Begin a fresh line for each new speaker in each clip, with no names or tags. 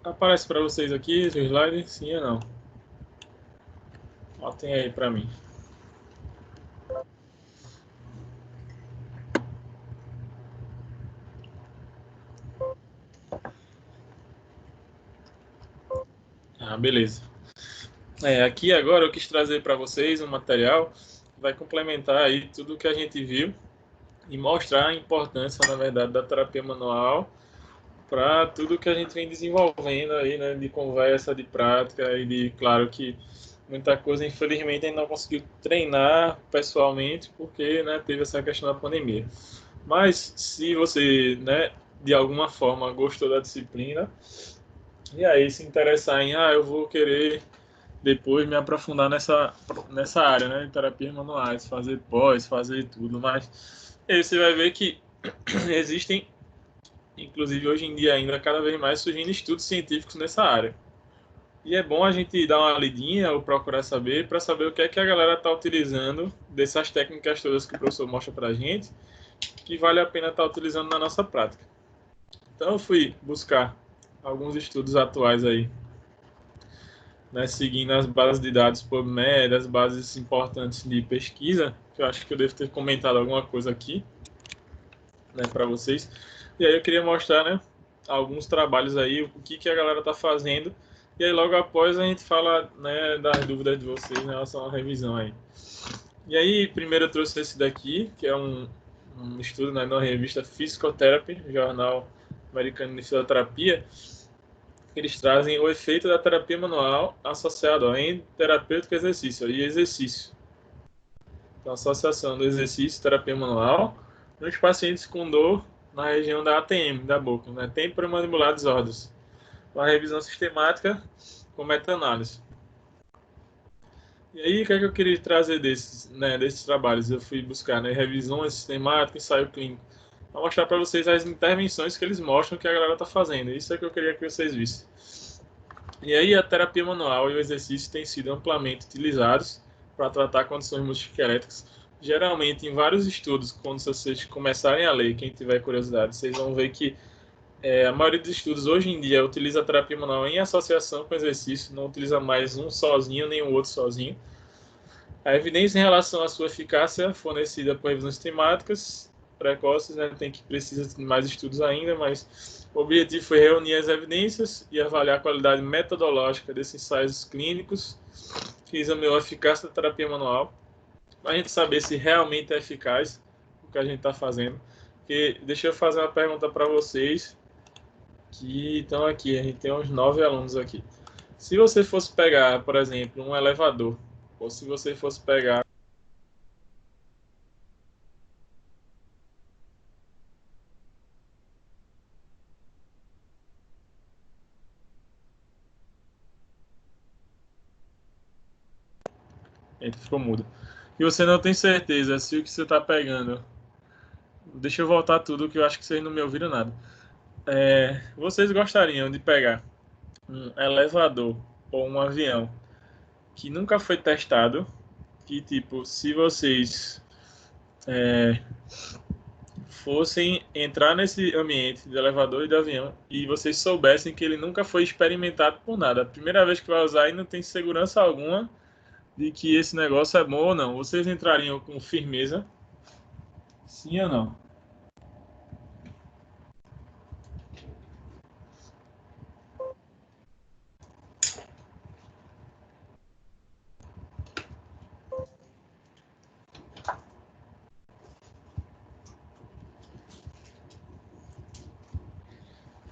Aparece para vocês aqui o slide? Sim ou não? Botem aí para mim. Beleza. Aqui agora eu quis trazer para vocês um material que vai complementar aí tudo que a gente viu e mostrar a importância, na verdade, da terapia manual para tudo que a gente vem desenvolvendo aí, né, de conversa, de prática e de, claro que muita coisa, infelizmente, a gente não conseguiu treinar pessoalmente porque, né, teve essa questão da pandemia. Mas se você, né, de alguma forma gostou da disciplina e aí se interessar em, eu vou querer depois me aprofundar nessa área, né, de terapias manuais, fazer pós, fazer tudo, mas aí você vai ver que existem, inclusive hoje em dia ainda, cada vez mais surgindo estudos científicos nessa área. E é bom a gente dar uma lidinha ou procurar saber, para saber o que é que a galera está utilizando dessas técnicas todas que o professor mostra para a gente, que vale a pena estar utilizando na nossa prática. Então eu fui buscar alguns estudos atuais aí, né, seguindo as bases de dados PubMed, as bases importantes de pesquisa, que eu acho que eu devo ter comentado alguma coisa aqui, né, para vocês. E aí eu queria mostrar, né, alguns trabalhos aí, o que a galera está fazendo. E aí logo após a gente fala, né, das dúvidas de vocês em relação à revisão aí. E aí primeiro eu trouxe esse daqui, que é um estudo, né, na revista Physical Therapy, jornal americano de fisioterapia. Eles trazem o efeito da terapia manual associado em terapêutico exercício e exercício. Então, associação do exercício e terapia manual nos pacientes com dor na região da ATM, da boca, né? Temporomandibular Disorders. Uma revisão sistemática com meta-análise. E aí, o que é que eu queria trazer desses trabalhos? Eu fui buscar, né, revisões sistemáticas, ensaio clínico, para mostrar para vocês as intervenções que eles mostram que a galera está fazendo. Isso é que eu queria que vocês vissem. E aí, a terapia manual e o exercício têm sido amplamente utilizados para tratar condições musculoesqueléticas. Geralmente, em vários estudos, quando vocês começarem a ler, quem tiver curiosidade, vocês vão ver que a maioria dos estudos hoje em dia utiliza a terapia manual em associação com exercício, não utiliza mais um sozinho nem o outro sozinho. A evidência em relação à sua eficácia fornecida por revisões temáticas precoces, né, precisa de mais estudos ainda, mas o objetivo foi reunir as evidências e avaliar a qualidade metodológica desses ensaios clínicos que examinou a eficácia da terapia manual, para a gente saber se realmente é eficaz o que a gente está fazendo. Porque, deixa eu fazer uma pergunta para vocês que estão aqui, a gente tem uns 9 alunos aqui. Se você fosse pegar, por exemplo, um elevador, ou se você fosse pegar ficou mudo. E você não tem certeza se o que você está pegando. Deixa eu voltar tudo, que eu acho que vocês não me ouviram nada. Vocês gostariam de pegar um elevador ou um avião que nunca foi testado, que tipo, se vocês fossem entrar nesse ambiente de elevador e de avião e vocês soubessem que ele nunca foi experimentado por nada, a primeira vez que vai usar e não tem segurança alguma de que esse negócio é bom ou não, vocês entrariam com firmeza? Sim ou não?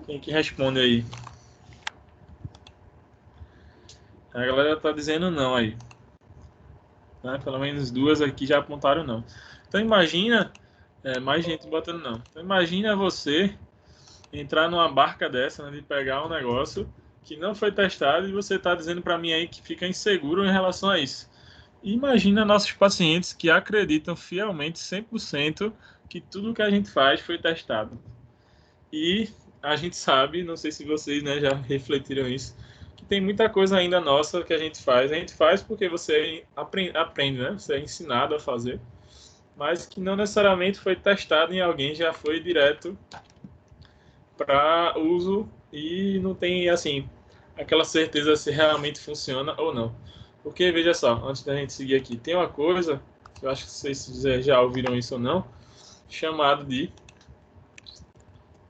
Quem que responde aí? A galera tá dizendo não aí. Né? Pelo menos duas aqui já apontaram não. Então imagina, mais gente botando não. Então imagina você entrar numa barca dessa, né, de pegar um negócio que não foi testado e você está dizendo para mim aí que fica inseguro em relação a isso. Imagina nossos pacientes que acreditam fielmente, 100%, que tudo que a gente faz foi testado. E a gente sabe, não sei se vocês, né, já refletiram isso, que tem muita coisa ainda nossa que a gente faz. A gente faz porque você aprende, né? Você é ensinado a fazer, mas que não necessariamente foi testado em alguém, já foi direto para uso e não tem, assim, aquela certeza se realmente funciona ou não. Porque, veja só, antes da gente seguir aqui, tem uma coisa, que eu acho que vocês já ouviram isso ou não, chamado de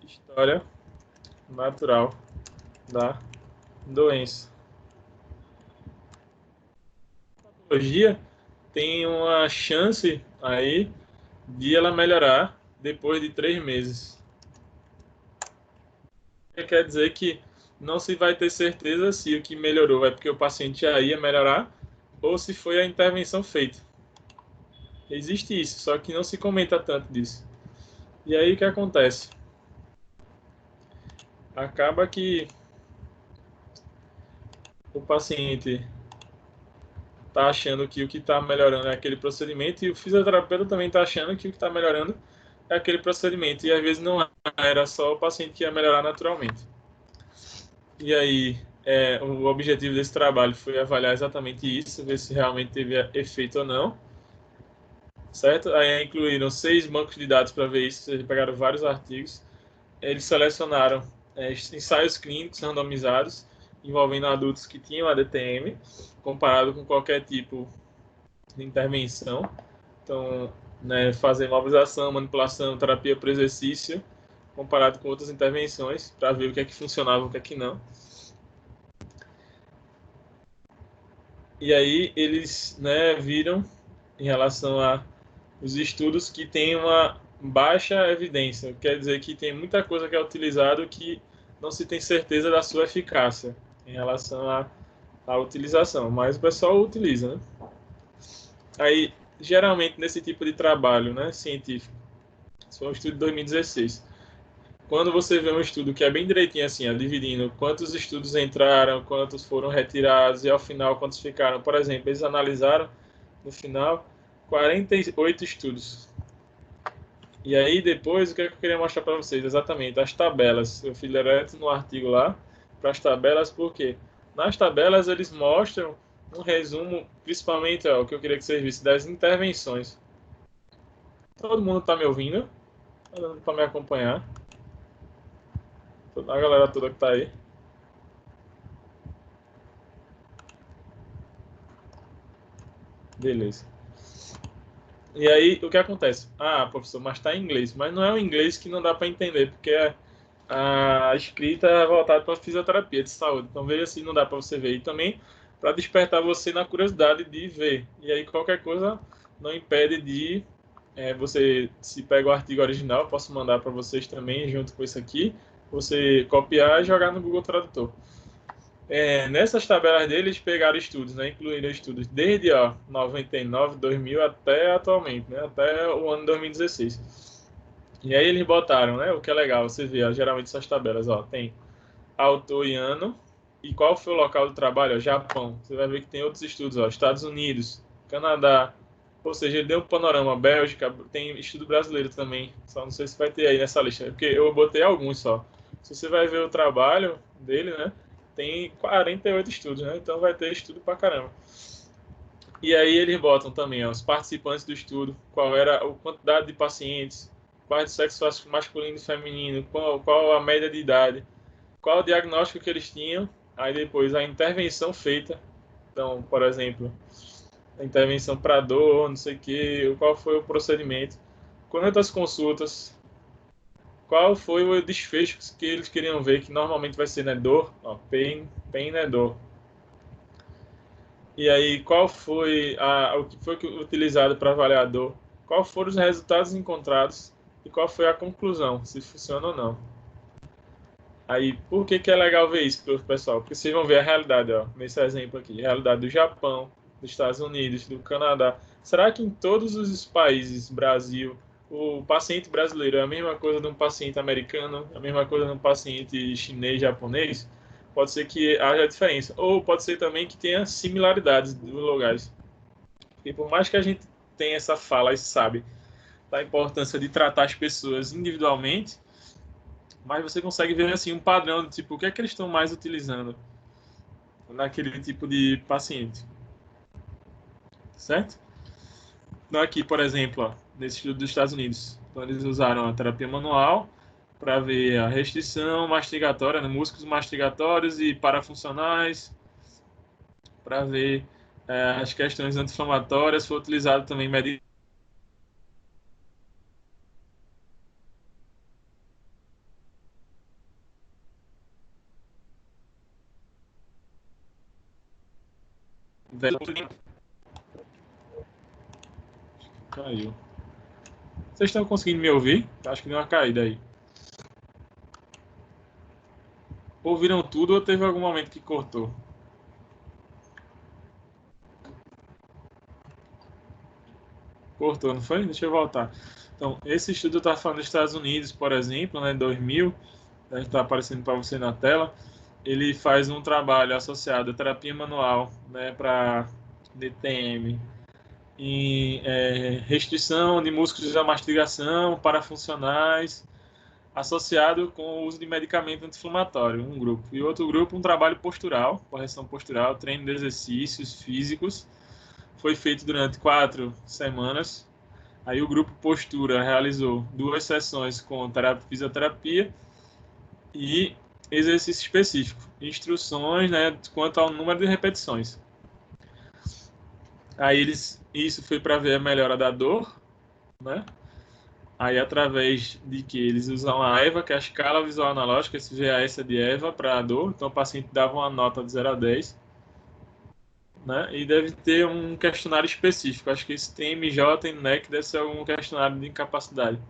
história natural da doença. A patologia tem uma chance aí de ela melhorar depois de 3 meses. Quer dizer que não se vai ter certeza se o que melhorou é porque o paciente já ia melhorar ou se foi a intervenção feita. Existe isso, só que não se comenta tanto disso. E aí o que acontece? Acaba que o paciente está achando que o que está melhorando é aquele procedimento e o fisioterapeuta também está achando que o que está melhorando é aquele procedimento. E às vezes não era só o paciente que ia melhorar naturalmente. E aí, o objetivo desse trabalho foi avaliar exatamente isso, ver se realmente teve efeito ou não, certo? Aí incluíram 6 bancos de dados para ver isso, eles pegaram vários artigos. Eles selecionaram ensaios clínicos randomizados envolvendo adultos que tinham ADTM, comparado com qualquer tipo de intervenção. Então, né, fazer mobilização, manipulação, terapia por exercício, comparado com outras intervenções, para ver o que é que funcionava e o que é que não. E aí eles, né, viram em relação a os estudos que têm uma baixa evidência, quer dizer que tem muita coisa que é utilizado que não se tem certeza da sua eficácia em relação à utilização, mas o pessoal utiliza, né? Aí, geralmente nesse tipo de trabalho, né, científico, isso foi um estudo de 2016. Quando você vê um estudo que é bem direitinho assim, ó, dividindo quantos estudos entraram, quantos foram retirados e ao final quantos ficaram, por exemplo, eles analisaram no final 48 estudos. E aí depois o que eu queria mostrar para vocês exatamente as tabelas. Eu fui direto no artigo lá para as tabelas, porque nas tabelas eles mostram um resumo, principalmente ó, o que eu queria que vocês vissem das intervenções. Todo mundo está me ouvindo? Está dando para me acompanhar? A galera toda que está aí. Beleza. E aí, o que acontece? Ah, professor, mas está em inglês. Mas não é o inglês que não dá para entender, porque a escrita é voltada para fisioterapia de saúde. Então, veja se não dá para você ver. E também para despertar você na curiosidade de ver. E aí, qualquer coisa não impede de você, se pega o artigo original, posso mandar para vocês também, junto com isso aqui, você copiar e jogar no Google Tradutor. Nessas tabelas deles pegaram estudos, né? Incluíram estudos desde 99, 2000 até atualmente, né? Até o ano 2016. E aí eles botaram, né? O que é legal, você vê, ó, geralmente essas tabelas, ó, tem autor e ano e qual foi o local do trabalho, ó, Japão. Você vai ver que tem outros estudos, ó, Estados Unidos, Canadá. Ou seja, ele deu um panorama, Bélgica, tem estudo brasileiro também. Só não sei se vai ter aí nessa lista, porque eu botei alguns só. Se você vai ver o trabalho dele, né? Tem 48 estudos, né? Então vai ter estudo pra caramba. E aí eles botam também ó, os participantes do estudo, qual era a quantidade de pacientes, qual do sexo masculino e feminino, qual a média de idade, qual o diagnóstico que eles tinham, aí depois a intervenção feita. Então, por exemplo, a intervenção para dor, não sei o que, qual foi o procedimento, quantas consultas, qual foi o desfecho que eles queriam ver, que normalmente vai ser né, dor, ó, pain é dor. E aí, qual foi o que foi utilizado para avaliar a dor? Qual foram os resultados encontrados e qual foi a conclusão, se funciona ou não? Aí, por que é legal ver isso, pessoal? Porque vocês vão ver a realidade, ó, nesse exemplo aqui, a realidade do Japão, dos Estados Unidos, do Canadá. Será que em todos os países, Brasil, o paciente brasileiro é a mesma coisa de um paciente americano, a mesma coisa de um paciente chinês, japonês? Pode ser que haja diferença. Ou pode ser também que tenha similaridades dos lugares. E por mais que a gente tenha essa fala e sabe da importância de tratar as pessoas individualmente, mas você consegue ver assim um padrão do tipo o que é que eles estão mais utilizando naquele tipo de paciente, certo? Então aqui, por exemplo, ó, nesse estudo dos Estados Unidos, então eles usaram a terapia manual para ver a restrição mastigatória, né, músculos mastigatórios e parafuncionais, para ver as questões anti-inflamatórias. Foi utilizado também medicamentos caiu. Vocês estão conseguindo me ouvir? Acho que deu uma caída aí. Ouviram tudo ou teve algum momento que cortou? Cortou, não foi? Deixa eu voltar. Então, esse estudo está falando dos Estados Unidos, por exemplo, né, 2000, está aparecendo para você na tela. Ele faz um trabalho associado à terapia manual, né, para DTM, em restrição de músculos da mastigação, parafuncionais, associado com o uso de medicamento anti-inflamatório, um grupo. E outro grupo, um trabalho postural, correção postural, treino de exercícios físicos. Foi feito durante 4 semanas. Aí o grupo postura realizou 2 sessões com fisioterapia e exercício específico, instruções, né, quanto ao número de repetições. Aí isso foi para ver a melhora da dor, né? Aí através de que eles usam a EVA, que é a escala visual analógica, esse VAS é de EVA para a dor, então o paciente dava uma nota de 0 a 10, né? E deve ter um questionário específico, acho que esse TMJ e NEC deve ser algum questionário de incapacidade.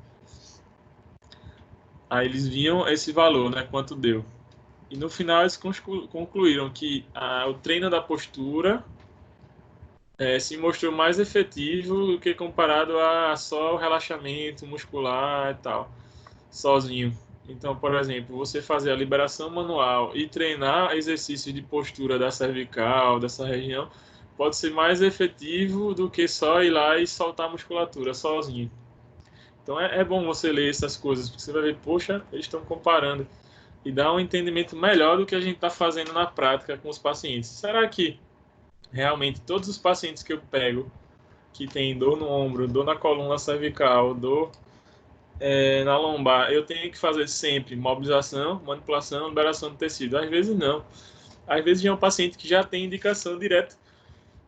Aí eles viam esse valor, né, quanto deu. E no final eles concluíram que o treino da postura se mostrou mais efetivo do que comparado a só o relaxamento muscular e tal, sozinho. Então, por exemplo, você fazer a liberação manual e treinar exercícios de postura da cervical, dessa região, pode ser mais efetivo do que só ir lá e soltar a musculatura sozinho. Então é bom você ler essas coisas, porque você vai ver, poxa, eles estão comparando e dá um entendimento melhor do que a gente está fazendo na prática com os pacientes. Será que realmente todos os pacientes que eu pego que tem dor no ombro, dor na coluna cervical, dor na lombar, eu tenho que fazer sempre mobilização, manipulação, liberação do tecido? Às vezes não. Às vezes é um paciente que já tem indicação direta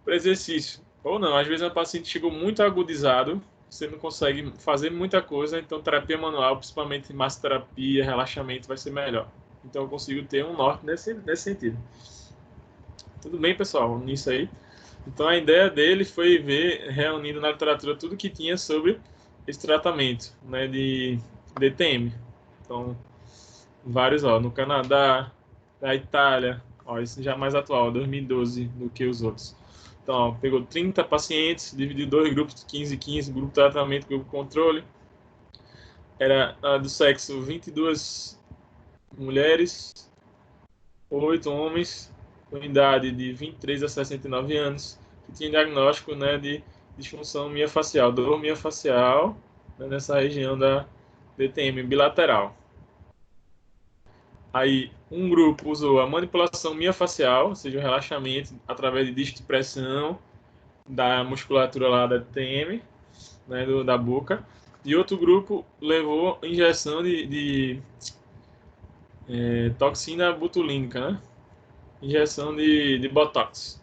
para exercício. Ou não, às vezes é um paciente que chegou muito agudizado, você não consegue fazer muita coisa, então terapia manual, principalmente massoterapia, relaxamento, vai ser melhor. Então eu consigo ter um norte nesse sentido. Tudo bem, pessoal, nisso aí. Então a ideia dele foi ver, reunindo na literatura tudo que tinha sobre esse tratamento, né, de DTM. Então, vários, ó, no Canadá, na Itália, ó, esse já é mais atual, 2012, do que os outros. Então, ó, pegou 30 pacientes, dividiu dois grupos de 15 e 15, grupo de tratamento, grupo de controle. Era do sexo 22 mulheres, 8 homens, com idade de 23 a 69 anos, que tinha diagnóstico, né, de disfunção miofascial, dor miofascial, né, nessa região da DTM bilateral. Aí, um grupo usou a manipulação miofascial, ou seja, o relaxamento através de disco de pressão da musculatura lá da DTM, né, da boca. E outro grupo levou injeção de toxina botulínica, né? Injeção de Botox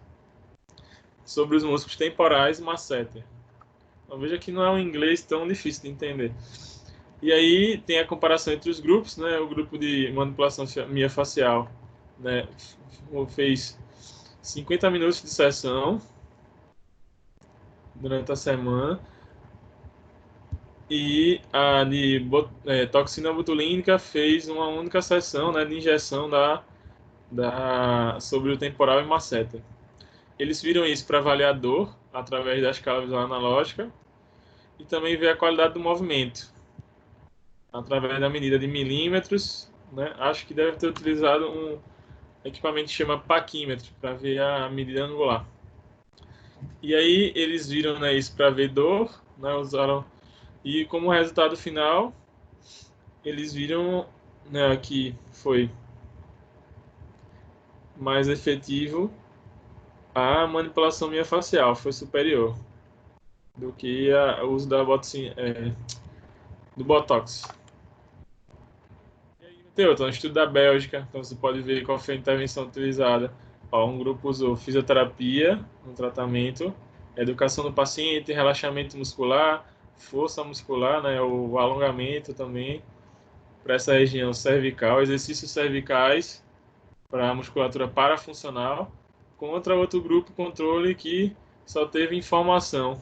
sobre os músculos temporais masseter. Então, veja que não é um inglês tão difícil de entender. E aí tem a comparação entre os grupos, né? O grupo de manipulação miofascial, né, fez 50 minutos de sessão durante a semana, e a de toxina botulínica fez uma única sessão, né, de injeção sobre o temporal e masseter. Eles viram isso para avaliar a dor através da escala visual analógica e também ver a qualidade do movimento através da medida de milímetros, né? Acho que deve ter utilizado um equipamento que chama paquímetro para ver a medida angular. E aí eles viram, né, isso para ver dor, né, usaram, e como resultado final eles viram, né, que foi mais efetivo a manipulação miofascial, foi superior do que o uso do Botox. Tem outro, um estudo da Bélgica, então você pode ver qual foi a intervenção utilizada. Ó, um grupo usou fisioterapia no tratamento, educação do paciente, relaxamento muscular, força muscular, né, o alongamento também para essa região cervical, exercícios cervicais para a musculatura parafuncional, contra outro grupo controle que só teve informação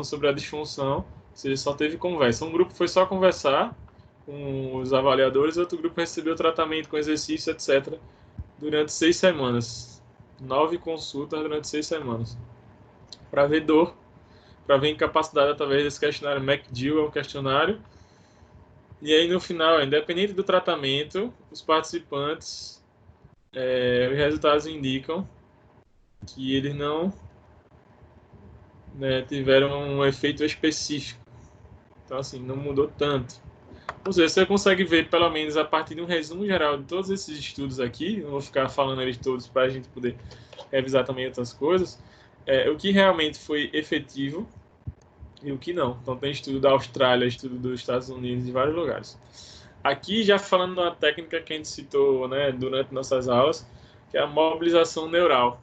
sobre a disfunção, ou seja, só teve conversa. Um grupo foi só conversar com os avaliadores, outro grupo recebeu tratamento com exercício, etc., durante 6 semanas. 9 consultas durante 6 semanas. Para ver dor, para ver incapacidade através desse questionário McGill, é um questionário. E aí, no final, independente do tratamento, os participantes, os resultados indicam que eles não, né, tiveram um efeito específico. Então, assim, não mudou tanto. Ou seja, você consegue ver, pelo menos a partir de um resumo geral de todos esses estudos aqui, não vou ficar falando eles todos para a gente poder revisar também outras coisas, o que realmente foi efetivo e o que não. Então, tem estudo da Austrália, estudo dos Estados Unidos, de vários lugares. Aqui, já falando de uma técnica que a gente citou, né, durante nossas aulas, que é a mobilização neural.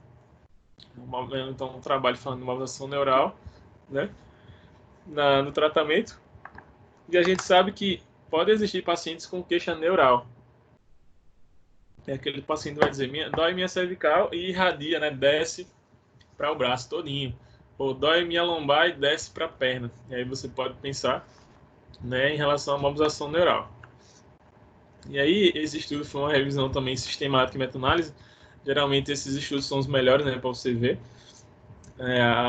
Então, um trabalho falando de mobilização neural, né, no tratamento. E a gente sabe que pode existir pacientes com queixa neural. É aquele paciente que vai dizer, dói minha cervical e irradia, né, desce para o braço todinho. Ou dói minha lombar e desce para a perna. E aí você pode pensar, né, em relação à mobilização neural. E aí, esse estudo foi uma revisão também sistemática e meta-análise. Geralmente, esses estudos são os melhores, né, para você ver.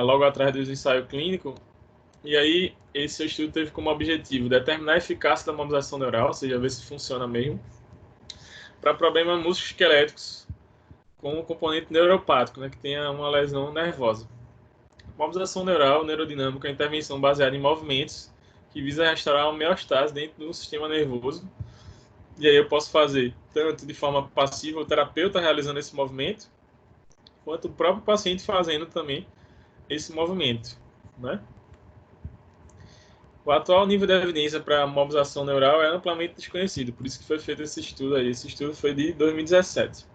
Logo atrás do ensaio clínico. E aí, esse estudo teve como objetivo determinar a eficácia da mobilização neural, ou seja, ver se funciona mesmo, para problemas musculoesqueléticos com um componente neuropático, né, que tenha uma lesão nervosa. Mobilização neural, neurodinâmica, é intervenção baseada em movimentos que visa restaurar a homeostase dentro do sistema nervoso. E aí eu posso fazer tanto de forma passiva, o terapeuta realizando esse movimento, quanto o próprio paciente fazendo também esse movimento, né? O atual nível de evidência para a mobilização neural é amplamente desconhecido, por isso que foi feito esse estudo aí. Esse estudo foi de 2017.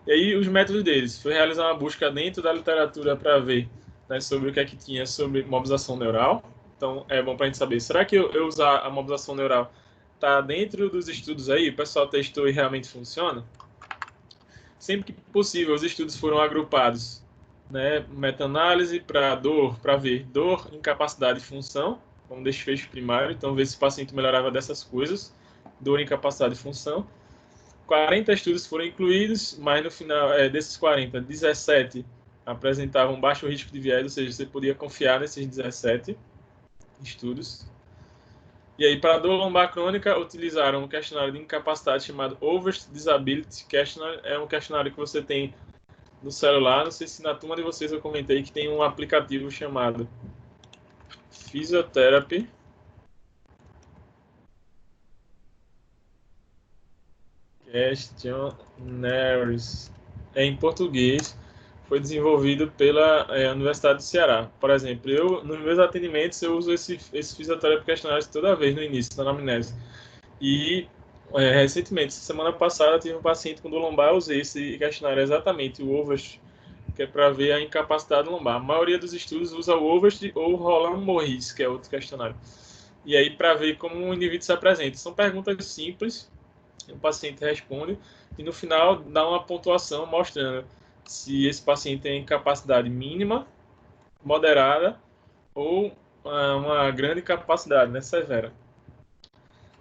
E aí os métodos deles foi realizar uma busca dentro da literatura para ver, né, sobre o que é que tinha sobre mobilização neural. Então é bom para a gente saber, será que eu usar a mobilização neural está dentro dos estudos aí? O pessoal testou e realmente funciona? Sempre que possível, os estudos foram agrupados, né, meta-análise para dor, para ver dor, incapacidade e função, como desfecho primário, então ver se o paciente melhorava dessas coisas, dor, incapacidade e função. 40 estudos foram incluídos, mas no final desses 40, 17 apresentavam baixo risco de viés, ou seja, você podia confiar nesses 17 estudos. E aí, para dor lombar crônica, utilizaram um questionário de incapacidade chamado Overs Disability Questionnaire. É um questionário que você tem no celular. Não sei se na turma de vocês eu comentei que tem um aplicativo chamado Physiotherapy Questionnaires. É em português. Foi desenvolvido pela Universidade do Ceará. Por exemplo, nos meus atendimentos, eu uso esse Physiotherapy Questionnaires toda vez no início, da anamnese. E recentemente, semana passada, tive um paciente com dor lombar, eu usei esse questionário exatamente, o OVERST, que é para ver a incapacidade lombar. A maioria dos estudos usa o OVERST ou o Roland-Morris, que é outro questionário. E aí, para ver como o indivíduo se apresenta. São perguntas simples, o paciente responde, e no final dá uma pontuação mostrando se esse paciente tem capacidade mínima, moderada ou uma grande capacidade, né, severa.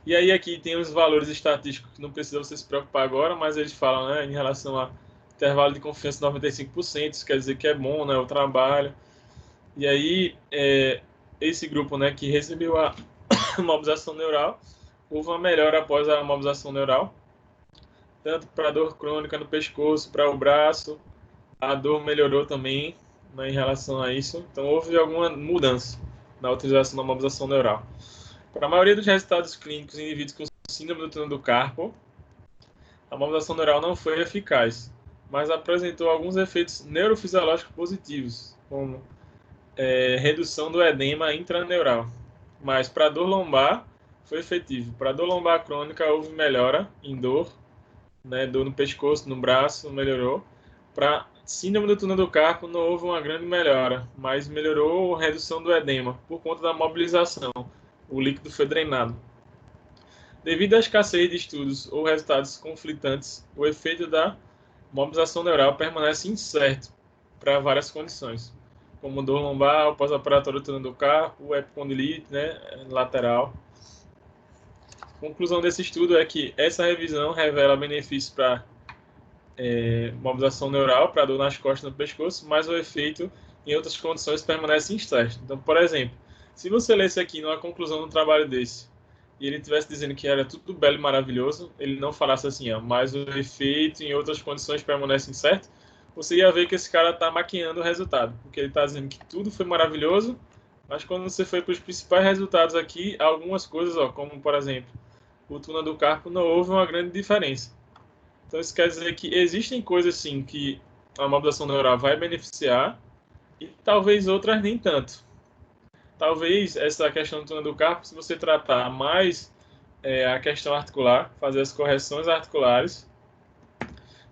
E aí aqui tem os valores estatísticos que não precisa você se preocupar agora, mas eles falam, né, em relação a intervalo de confiança de 95%, isso quer dizer que é bom, né, o trabalho. E aí, esse grupo, né, que recebeu a mobilização neural, houve uma melhora após a mobilização neural, tanto para dor crônica no pescoço, para o braço, a dor melhorou também, né, em relação a isso. Então, houve alguma mudança na utilização da mobilização neural. Para a maioria dos resultados clínicos em indivíduos com síndrome do túnel do carpo, a mobilização neural não foi eficaz, mas apresentou alguns efeitos neurofisiológicos positivos, como redução do edema intraneural. Mas para dor lombar, foi efetivo. Para dor lombar crônica, houve melhora em dor, né? Dor no pescoço, no braço, melhorou. Para síndrome do túnel do carpo, não houve uma grande melhora, mas melhorou a redução do edema por conta da mobilização. O líquido foi drenado. Devido à escassez de estudos ou resultados conflitantes, o efeito da mobilização neural permanece incerto para várias condições, como dor lombar, pós-operatório do túnel do carpo, epicondilite, né, lateral. A conclusão desse estudo é que essa revisão revela benefícios para mobilização neural, para dor nas costas e no pescoço, mas o efeito em outras condições permanece incerto. Então, por exemplo, se você lesse aqui numa conclusão de um trabalho desse, e ele estivesse dizendo que era tudo belo e maravilhoso, ele não falasse assim, ó, mas o efeito em outras condições permanece incerto, você ia ver que esse cara está maquiando o resultado, porque ele está dizendo que tudo foi maravilhoso, mas quando você foi para os principais resultados aqui, algumas coisas, ó, como por exemplo, o túnel do carpo, não houve uma grande diferença. Então isso quer dizer que existem coisas sim que a mobilização neural vai beneficiar e talvez outras nem tanto. Talvez essa questão do túnel do carpo, se você tratar mais a questão articular, fazer as correções articulares,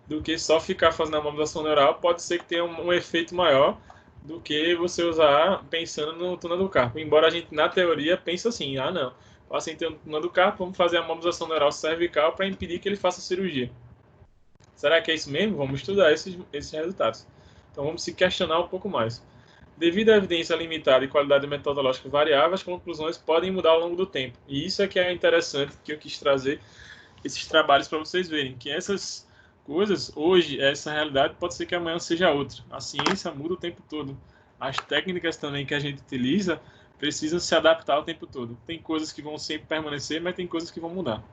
do que só ficar fazendo a mobilização neural, pode ser que tenha um efeito maior do que você usar pensando no túnel do carpo. Embora a gente, na teoria, pense assim, ah, não, o paciente tem um túnel do carpo, vamos fazer a mobilização neural cervical para impedir que ele faça cirurgia. Será que é isso mesmo? Vamos estudar esses resultados. Então, vamos se questionar um pouco mais. Devido à evidência limitada e qualidade metodológica variável, as conclusões podem mudar ao longo do tempo. E isso é que é interessante, que eu quis trazer esses trabalhos para vocês verem, que essas coisas, hoje, essa realidade, pode ser que amanhã seja outra. A ciência muda o tempo todo. As técnicas também que a gente utiliza precisam se adaptar o tempo todo. Tem coisas que vão sempre permanecer, mas tem coisas que vão mudar.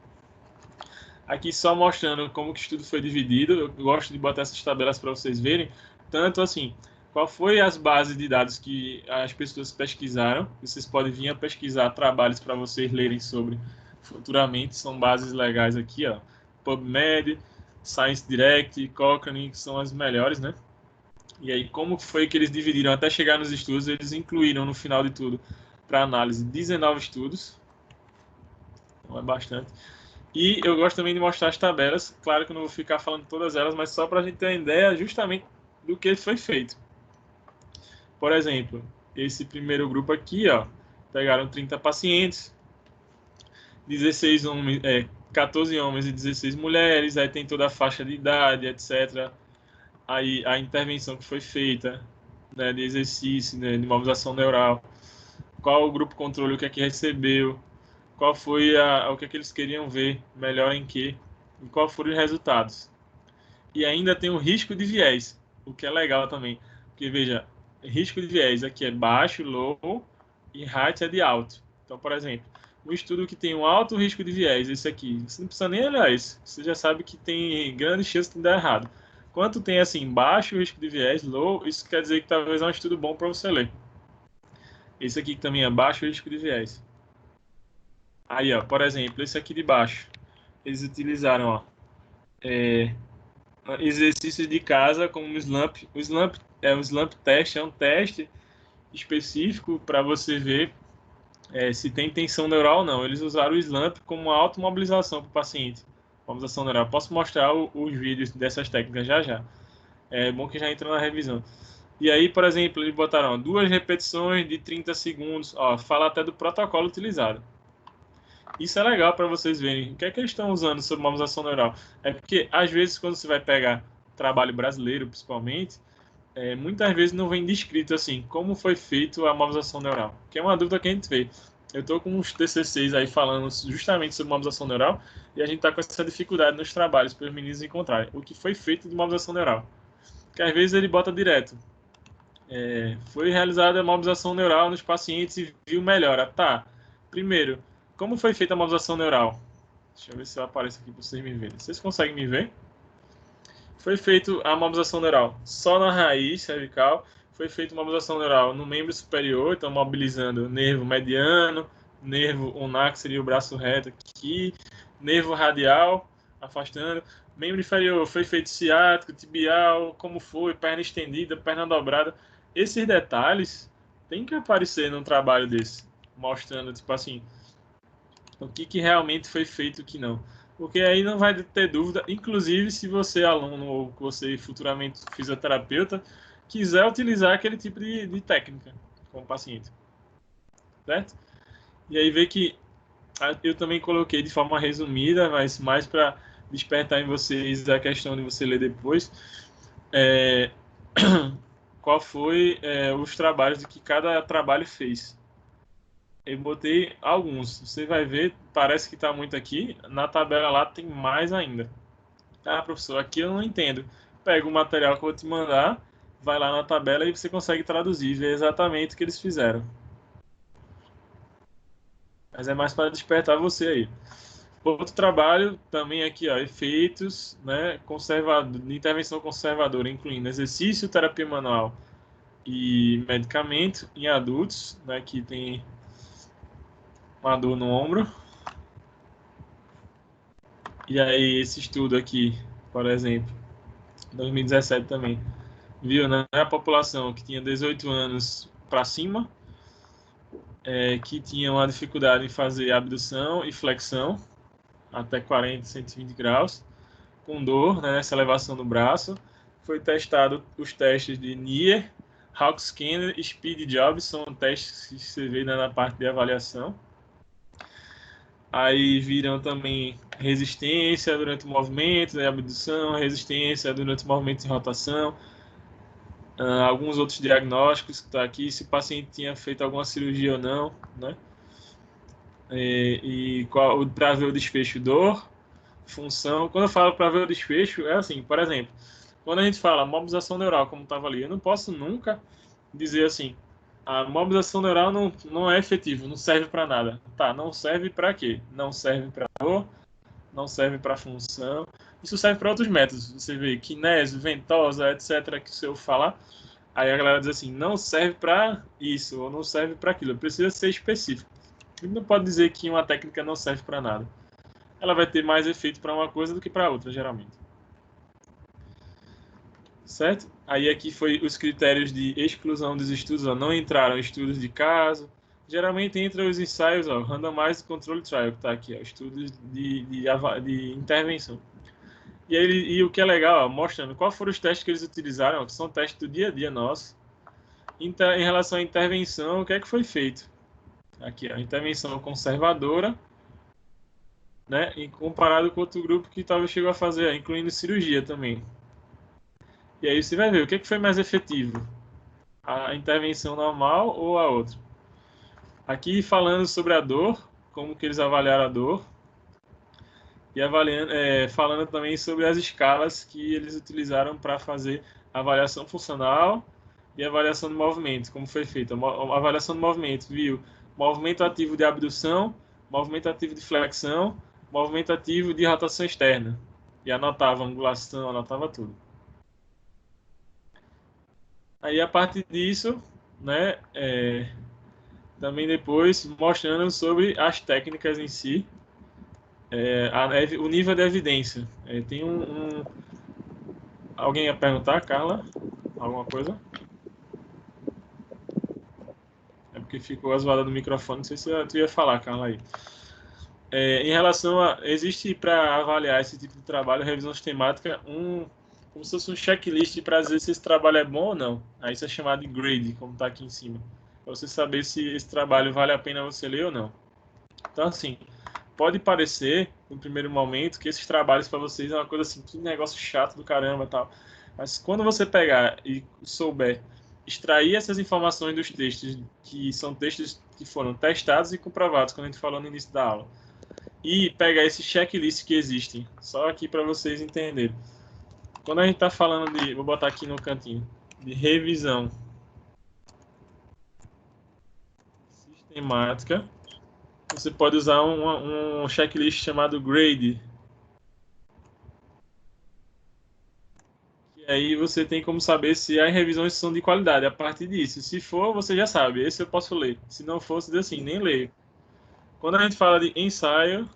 Aqui só mostrando como que o estudo foi dividido. Eu gosto de botar essas tabelas para vocês verem. Tanto assim, qual foi as bases de dados que as pessoas pesquisaram. Vocês podem vir a pesquisar trabalhos para vocês lerem sobre futuramente. São bases legais aqui, ó. PubMed, Science Direct, Cochrane, que são as melhores, né? E aí, como foi que eles dividiram até chegar nos estudos? Eles incluíram, no final de tudo, para análise, 19 estudos. Então, é bastante. E eu gosto também de mostrar as tabelas. Claro que eu não vou ficar falando todas elas, mas só para a gente ter uma ideia justamente do que foi feito. Por exemplo, esse primeiro grupo aqui, ó, pegaram 30 pacientes, 16 homens, 14 homens e 16 mulheres, aí tem toda a faixa de idade, etc. Aí a intervenção que foi feita, né, de exercício, né, de mobilização neural, qual o grupo controle, o que é que recebeu, qual foi o que é que eles queriam ver, melhor em que, e qual foram os resultados. E ainda tem o risco de viés, o que é legal também, porque veja, risco de viés aqui é baixo, low, e height é de alto. Então, por exemplo, um estudo que tem um alto risco de viés, esse aqui, você não precisa nem olhar isso, você já sabe que tem grande chance de dar errado. Quanto tem assim, baixo risco de viés, low, isso quer dizer que talvez é um estudo bom para você ler. Esse aqui também é baixo risco de viés. Aí, ó, por exemplo, esse aqui de baixo, eles utilizaram, ó, exercícios de casa como o slump. O slump test, é um teste específico para você ver se tem tensão neural ou não. Eles usaram o slump como uma automobilização para o paciente. Mobilização neural. Posso mostrar os vídeos dessas técnicas já já. É bom que já entrou na revisão. E aí, por exemplo, eles botaram 2 repetições de 30 segundos. Ó, fala até do protocolo utilizado. Isso é legal para vocês verem. O que é que eles estão usando sobre mobilização neural? É porque, às vezes, quando você vai pegar trabalho brasileiro, principalmente, muitas vezes não vem descrito assim, como foi feito a mobilização neural. Que é uma dúvida que a gente vê. Eu estou com uns TCCs aí falando justamente sobre mobilização neural e a gente está com essa dificuldade nos trabalhos para os meninos encontrarem o que foi feito de mobilização neural. Porque às vezes ele bota direto. Foi realizada a mobilização neural nos pacientes e viu melhora. Tá. Primeiro, como foi feita a mobilização neural? Deixa eu ver se eu apareço aqui para vocês me verem. Vocês conseguem me ver? Foi feita a mobilização neural só na raiz cervical. Foi feita uma mobilização neural no membro superior, então mobilizando o nervo mediano, nervo ulnar, que seria o braço reto aqui, nervo radial, afastando. Membro inferior, foi feito ciático, tibial, como foi, perna estendida, perna dobrada. Esses detalhes tem que aparecer num trabalho desse, mostrando, tipo assim, O que realmente foi feito e o que não. Porque aí não vai ter dúvida, inclusive se você, aluno, ou você futuramente fisioterapeuta, quiser utilizar aquele tipo de técnica com o paciente. Certo? E aí vê que eu também coloquei de forma resumida, mas mais para despertar em vocês a questão de você ler depois, é, qual foi os trabalhos que cada trabalho fez. Eu botei alguns, você vai ver, parece que está muito aqui, na tabela lá tem mais ainda. Ah, professor, aqui eu não entendo. Pega o material que eu vou te mandar, vai lá na tabela e você consegue traduzir, ver exatamente o que eles fizeram. Mas é mais para despertar você aí. Outro trabalho também aqui, ó, efeitos, né, de intervenção conservadora, incluindo exercício, terapia manual e medicamento em adultos, né, que tem uma dor no ombro. E aí esse estudo aqui, por exemplo, 2017 também, viu, né, a população que tinha 18 anos para cima, que tinha uma dificuldade em fazer abdução e flexão, até 40, 120 graus, com dor, né, nessa elevação do braço. Foi testado os testes de Nier, Hawkskinner e Speed Job, são testes que você vê, né, na parte de avaliação. Aí viram também resistência durante o movimento, né, abdução, resistência durante o movimento de rotação, alguns outros diagnósticos que está aqui, se o paciente tinha feito alguma cirurgia ou não, né? E para ver o desfecho, dor, função. Quando eu falo para ver o desfecho, é assim, por exemplo, quando a gente fala mobilização neural, como estava ali, eu não posso nunca dizer assim, a mobilização neural não é efetiva, não serve para nada. Tá, não serve para quê? Não serve para dor, não serve para função. Isso serve para outros métodos. Você vê kinésio, ventosa, etc., que se eu falar, aí a galera diz assim, não serve para isso, ou não serve para aquilo. Precisa ser específico. A gente não pode dizer que uma técnica não serve para nada. Ela vai ter mais efeito para uma coisa do que para outra, geralmente. Certo? Aí aqui foi os critérios de exclusão dos estudos, ó, não entraram estudos de caso. Geralmente entra os ensaios, ó, randomized control trial, que está aqui, ó, estudos de intervenção. E o que é legal, ó, mostrando qual foram os testes que eles utilizaram, ó, que são testes do dia a dia nosso. Em relação à intervenção, o que é que foi feito? Aqui, a intervenção conservadora, né, e comparado com outro grupo que talvez chegou a fazer, incluindo cirurgia também. E aí você vai ver o que é que foi mais efetivo, a intervenção normal ou a outra. Aqui falando sobre a dor, como que eles avaliaram a dor, e falando também sobre as escalas que eles utilizaram para fazer a avaliação funcional e a avaliação de movimento, como foi feita. A avaliação de movimento viu movimento ativo de abdução, movimento ativo de flexão, movimento ativo de rotação externa. E anotava angulação, anotava tudo. Aí, a partir disso, né, também depois mostrando sobre as técnicas em si, o nível de evidência. Tem alguém ia perguntar, Carla? Alguma coisa? É porque ficou a zoada do microfone, não sei se tu ia falar, Carla, aí. Em relação a... Existe para avaliar esse tipo de trabalho, revisão sistemática, como se fosse um checklist para dizer se esse trabalho é bom ou não. Aí isso é chamado de grade, como está aqui em cima. Para você saber se esse trabalho vale a pena você ler ou não. Então, assim, pode parecer, no primeiro momento, que esses trabalhos para vocês é uma coisa assim, que negócio chato do caramba e tal. Mas quando você pegar e souber extrair essas informações dos textos, que são textos que foram testados e comprovados, quando a gente falou no início da aula, e pegar esse checklist que existem, só aqui para vocês entenderem. Quando a gente está falando de, vou botar aqui no cantinho, de revisão sistemática, você pode usar um checklist chamado grade. E aí você tem como saber se as revisões são de qualidade a partir disso. Se for, você já sabe, esse eu posso ler. Se não for, você diz assim, nem leio. Quando a gente fala de ensaio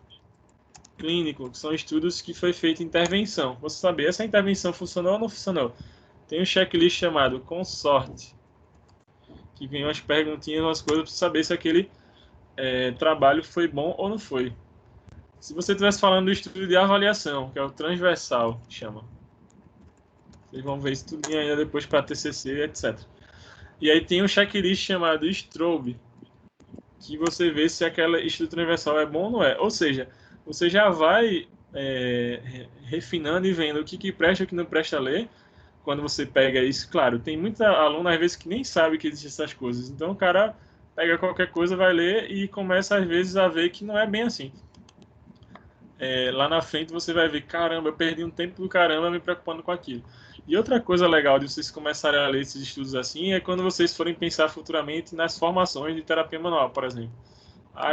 clínico, que são estudos que foi feita intervenção, você saber essa intervenção funcionou ou não funcionou. Tem um checklist chamado consorte, que vem umas perguntinhas, umas coisas para saber se aquele trabalho foi bom ou não foi. Se você estivesse falando do estudo de avaliação, que é o transversal, que chama. Vocês vão ver isso tudo ainda depois para TCC, etc. E aí tem um checklist chamado Strobe, que você vê se aquele estudo transversal é bom ou não é. Ou seja, você já vai refinando e vendo o que presta e o que não presta a ler. Quando você pega isso, claro, tem muita aluna às vezes que nem sabe que existem essas coisas. Então o cara pega qualquer coisa, vai ler e começa às vezes a ver que não é bem assim. Lá na frente você vai ver, caramba, eu perdi um tempo do caramba me preocupando com aquilo. E outra coisa legal de vocês começarem a ler esses estudos assim é quando vocês forem pensar futuramente nas formações de terapia manual, por exemplo.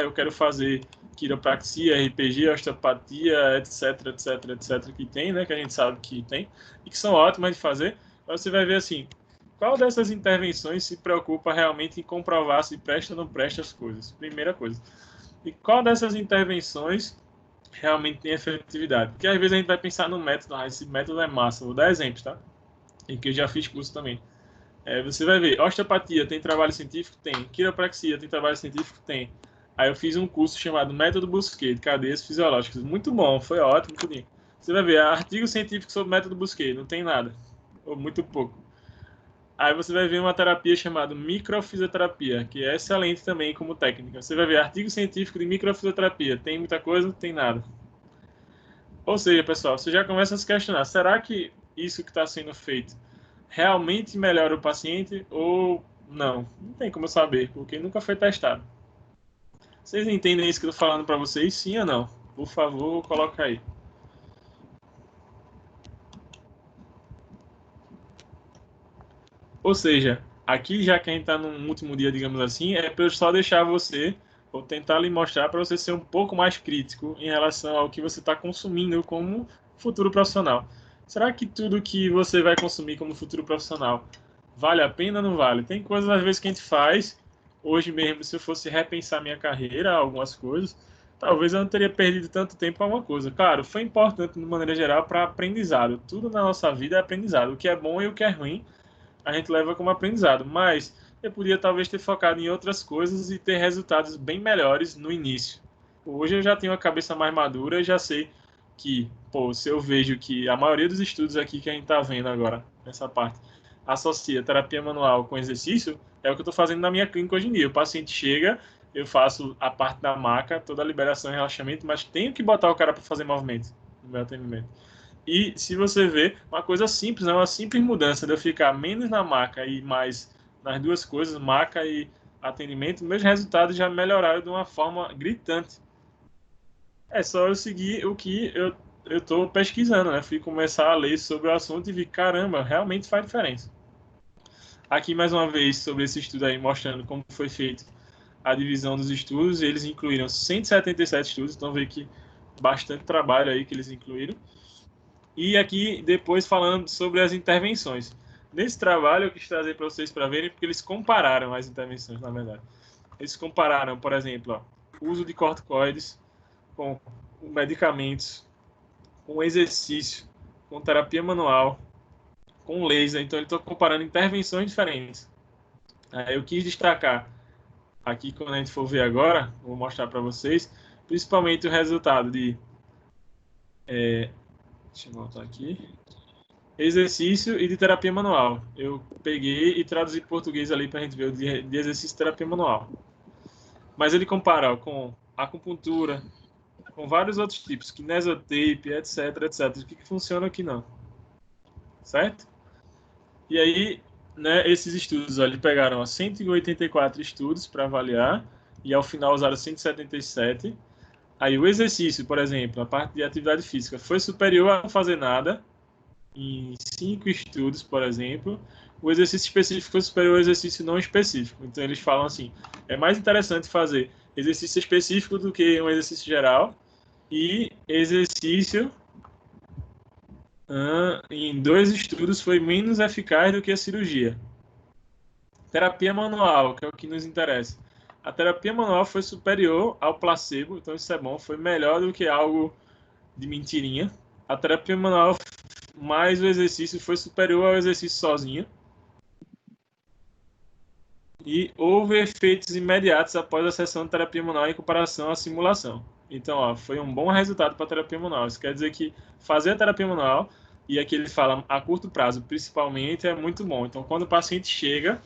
Eu quero fazer quiropraxia, RPG, osteopatia, etc, etc, etc, que tem, né, que a gente sabe que tem, e que são ótimas de fazer. Aí você vai ver assim, qual dessas intervenções se preocupa realmente em comprovar se presta ou não presta as coisas? Primeira coisa. E qual dessas intervenções realmente tem efetividade? Porque às vezes a gente vai pensar no método, esse método é massa. Vou dar exemplos, tá? E que eu já fiz curso também. Você vai ver, osteopatia tem trabalho científico? Tem. Quiropraxia tem trabalho científico? Tem. Aí eu fiz um curso chamado Método Busquet, de cadeias fisiológicas. Muito bom, foi ótimo, tudinho. Você vai ver, artigo científico sobre método Busquet, não tem nada. Ou muito pouco. Aí você vai ver uma terapia chamada microfisioterapia, que é excelente também como técnica. Você vai ver artigo científico de microfisioterapia. Tem muita coisa? Não tem nada. Ou seja, pessoal, você já começa a se questionar, será que isso que está sendo feito realmente melhora o paciente ou não? Não tem como saber, porque nunca foi testado. Vocês entendem isso que eu estou falando para vocês, sim ou não? Por favor, coloca aí. Ou seja, aqui já que a gente está num último dia, digamos assim, é para eu só deixar você, ou tentar lhe mostrar para você ser um pouco mais crítico em relação ao que você está consumindo como futuro profissional. Será que tudo que você vai consumir como futuro profissional vale a pena ou não vale? Tem coisas às vezes que a gente faz. Hoje mesmo, se eu fosse repensar minha carreira, algumas coisas, talvez eu não teria perdido tanto tempo a uma coisa. Claro, foi importante de maneira geral para aprendizado. Tudo na nossa vida é aprendizado. O que é bom e o que é ruim a gente leva como aprendizado, mas eu podia talvez ter focado em outras coisas e ter resultados bem melhores no início. Hoje eu já tenho a cabeça mais madura e já sei que, se eu vejo que a maioria dos estudos aqui que a gente está vendo agora, nessa parte, associa terapia manual com exercício, é o que eu estou fazendo na minha clínica hoje em dia. O paciente chega, eu faço a parte da maca, toda a liberação e relaxamento, mas tenho que botar o cara para fazer movimento no meu atendimento. E se você vê, uma coisa simples, é uma simples mudança de eu ficar menos na maca e mais nas duas coisas, maca e atendimento, meus resultados já melhoraram de uma forma gritante. É só eu seguir o que eu estou pesquisando, né? Fui começar a ler sobre o assunto e vi, caramba, realmente faz diferença. Aqui mais uma vez sobre esse estudo aí, mostrando como foi feito a divisão dos estudos. Eles incluíram 177 estudos, então vê que bastante trabalho aí que eles incluíram. E aqui depois falando sobre as intervenções. Nesse trabalho eu quis trazer para vocês para verem, porque eles compararam as intervenções, na verdade. Eles compararam, por exemplo, o uso de corticoides com medicamentos, com exercício, com terapia manual, com laser. Então, eles estão comparando intervenções diferentes. Eu quis destacar aqui, quando a gente for ver agora, vou mostrar para vocês, principalmente o resultado de... deixa eu voltar aqui. Exercício e de terapia manual. Eu peguei e traduzi para português ali para a gente ver o de exercício e terapia manual. Mas ele compara com acupuntura, com vários outros tipos, kinesiotape, etc, etc. O que funciona aqui não. Certo? E aí, né, esses estudos, eles pegaram 184 estudos para avaliar e ao final usaram 177. Aí o exercício, por exemplo, a parte de atividade física, foi superior a não fazer nada em 5 estudos, por exemplo. O exercício específico foi superior ao exercício não específico. Então eles falam assim, é mais interessante fazer exercício específico do que um exercício geral, e exercício em 2 estudos foi menos eficaz do que a cirurgia. Terapia manual, que é o que nos interessa. A terapia manual foi superior ao placebo, então isso é bom, foi melhor do que algo de mentirinha. A terapia manual mais o exercício foi superior ao exercício sozinho. E houve efeitos imediatos após a sessão de terapia manual em comparação à simulação. Então, ó, foi um bom resultado para a terapia manual. Isso quer dizer que fazer a terapia manual, e aqui ele fala a curto prazo, principalmente, é muito bom. Então, quando o paciente chega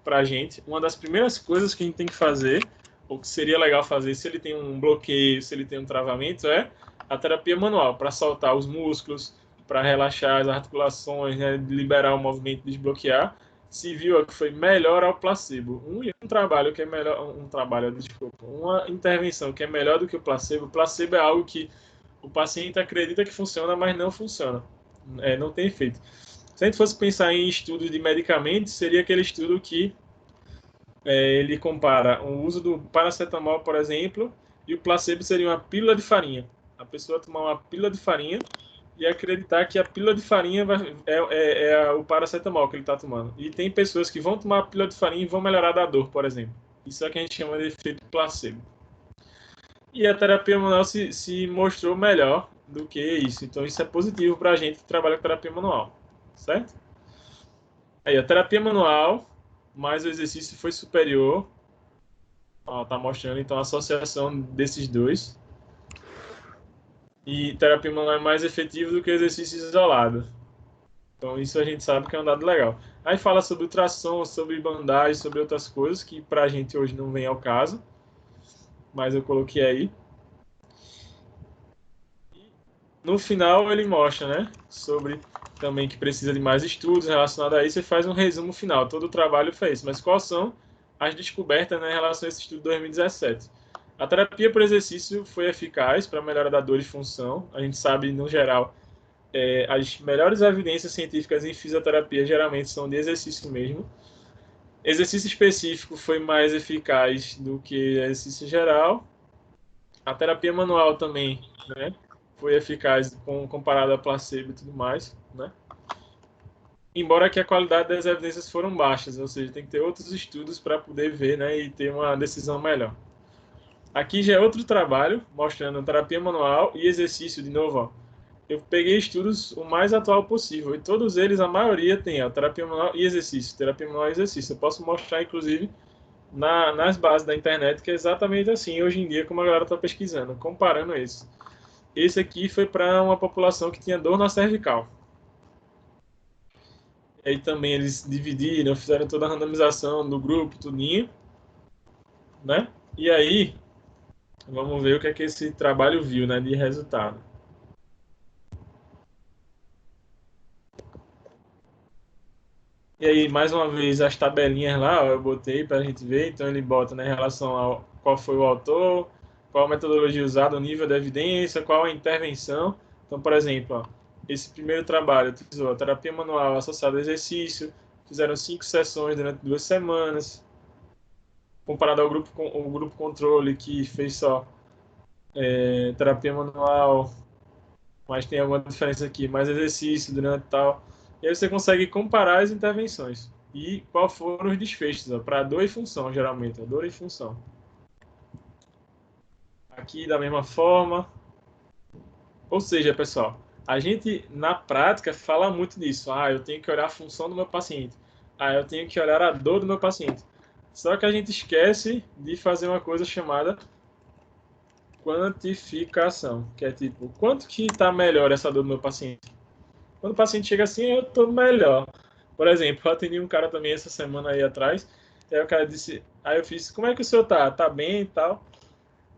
para a gente, uma das primeiras coisas que a gente tem que fazer, ou que seria legal fazer se ele tem um bloqueio, se ele tem um travamento, é a terapia manual, para soltar os músculos, para relaxar as articulações, né, liberar o movimento, desbloquear. Se viu que foi melhor ao placebo. Um trabalho que é melhor, desculpa, uma intervenção que é melhor do que o placebo. O placebo é algo que o paciente acredita que funciona, mas não funciona. Não tem efeito. Se a gente fosse pensar em estudos de medicamentos, seria aquele estudo que ele compara o uso do paracetamol, por exemplo, e o placebo seria uma pílula de farinha. A pessoa tomar uma pílula de farinha e acreditar que a pílula de farinha é o paracetamol que ele está tomando. E tem pessoas que vão tomar a pílula de farinha e vão melhorar da dor, por exemplo. Isso é o que a gente chama de efeito placebo. E a terapia manual se mostrou melhor do que isso. Então, isso é positivo para a gente que trabalha com terapia manual, certo? Aí, a terapia manual, mais o exercício foi superior. Ó, tá mostrando, então, a associação desses dois. E terapia manual é mais efetivo do que exercício isolado. Então, isso a gente sabe que é um dado legal. Aí fala sobre ultrassom, sobre bandagem, sobre outras coisas que pra gente hoje não vem ao caso, mas eu coloquei aí. No final, ele mostra, né, sobre também que precisa de mais estudos relacionados a isso e faz um resumo final. Todo o trabalho foi isso. Mas quais são as descobertas, né, em relação a esse estudo de 2017? A terapia por exercício foi eficaz para a melhora da dor e função. A gente sabe, no geral, as melhores evidências científicas em fisioterapia geralmente são de exercício mesmo. Exercício específico foi mais eficaz do que exercício geral. A terapia manual também, né, foi eficaz comparado a placebo e tudo mais, né? Embora que a qualidade das evidências foram baixas, ou seja, tem que ter outros estudos para poder ver, né, e ter uma decisão melhor. Aqui já é outro trabalho mostrando terapia manual e exercício de novo, ó. Eu peguei estudos o mais atual possível e todos eles, a maioria tem a terapia manual e exercício, terapia manual e exercício. Eu posso mostrar, inclusive, nas bases da internet, que é exatamente assim hoje em dia, como a galera está pesquisando, comparando isso. Esse aqui foi para uma população que tinha dor na cervical. E aí também eles dividiram, fizeram toda a randomização do grupo, tudinho, né? E aí, vamos ver o que é que esse trabalho viu, né, de resultado. E aí, mais uma vez, as tabelinhas lá, ó, eu botei para a gente ver. Então, ele bota, né, em relação ao qual foi o autor, qual a metodologia usada, o nível da evidência, qual a intervenção. Então, por exemplo, ó, esse primeiro trabalho utilizou a terapia manual associada ao exercício, fizeram 5 sessões durante 2 semanas, comparado ao grupo controle, que fez só terapia manual, mas tem alguma diferença aqui, mais exercício durante tal. E aí você consegue comparar as intervenções. E qual foram os desfechos, para dor e função, geralmente, dor e função. Aqui da mesma forma. Ou seja, pessoal, a gente na prática fala muito disso. Ah, eu tenho que olhar a função do meu paciente. Ah, eu tenho que olhar a dor do meu paciente. Só que a gente esquece de fazer uma coisa chamada quantificação, que é tipo, quanto que está melhor essa dor do meu paciente? Quando o paciente chega assim, eu estou melhor. Por exemplo, eu atendi um cara também essa semana aí atrás, e aí o cara disse, aí eu fiz, como é que o senhor tá? Tá bem e tal?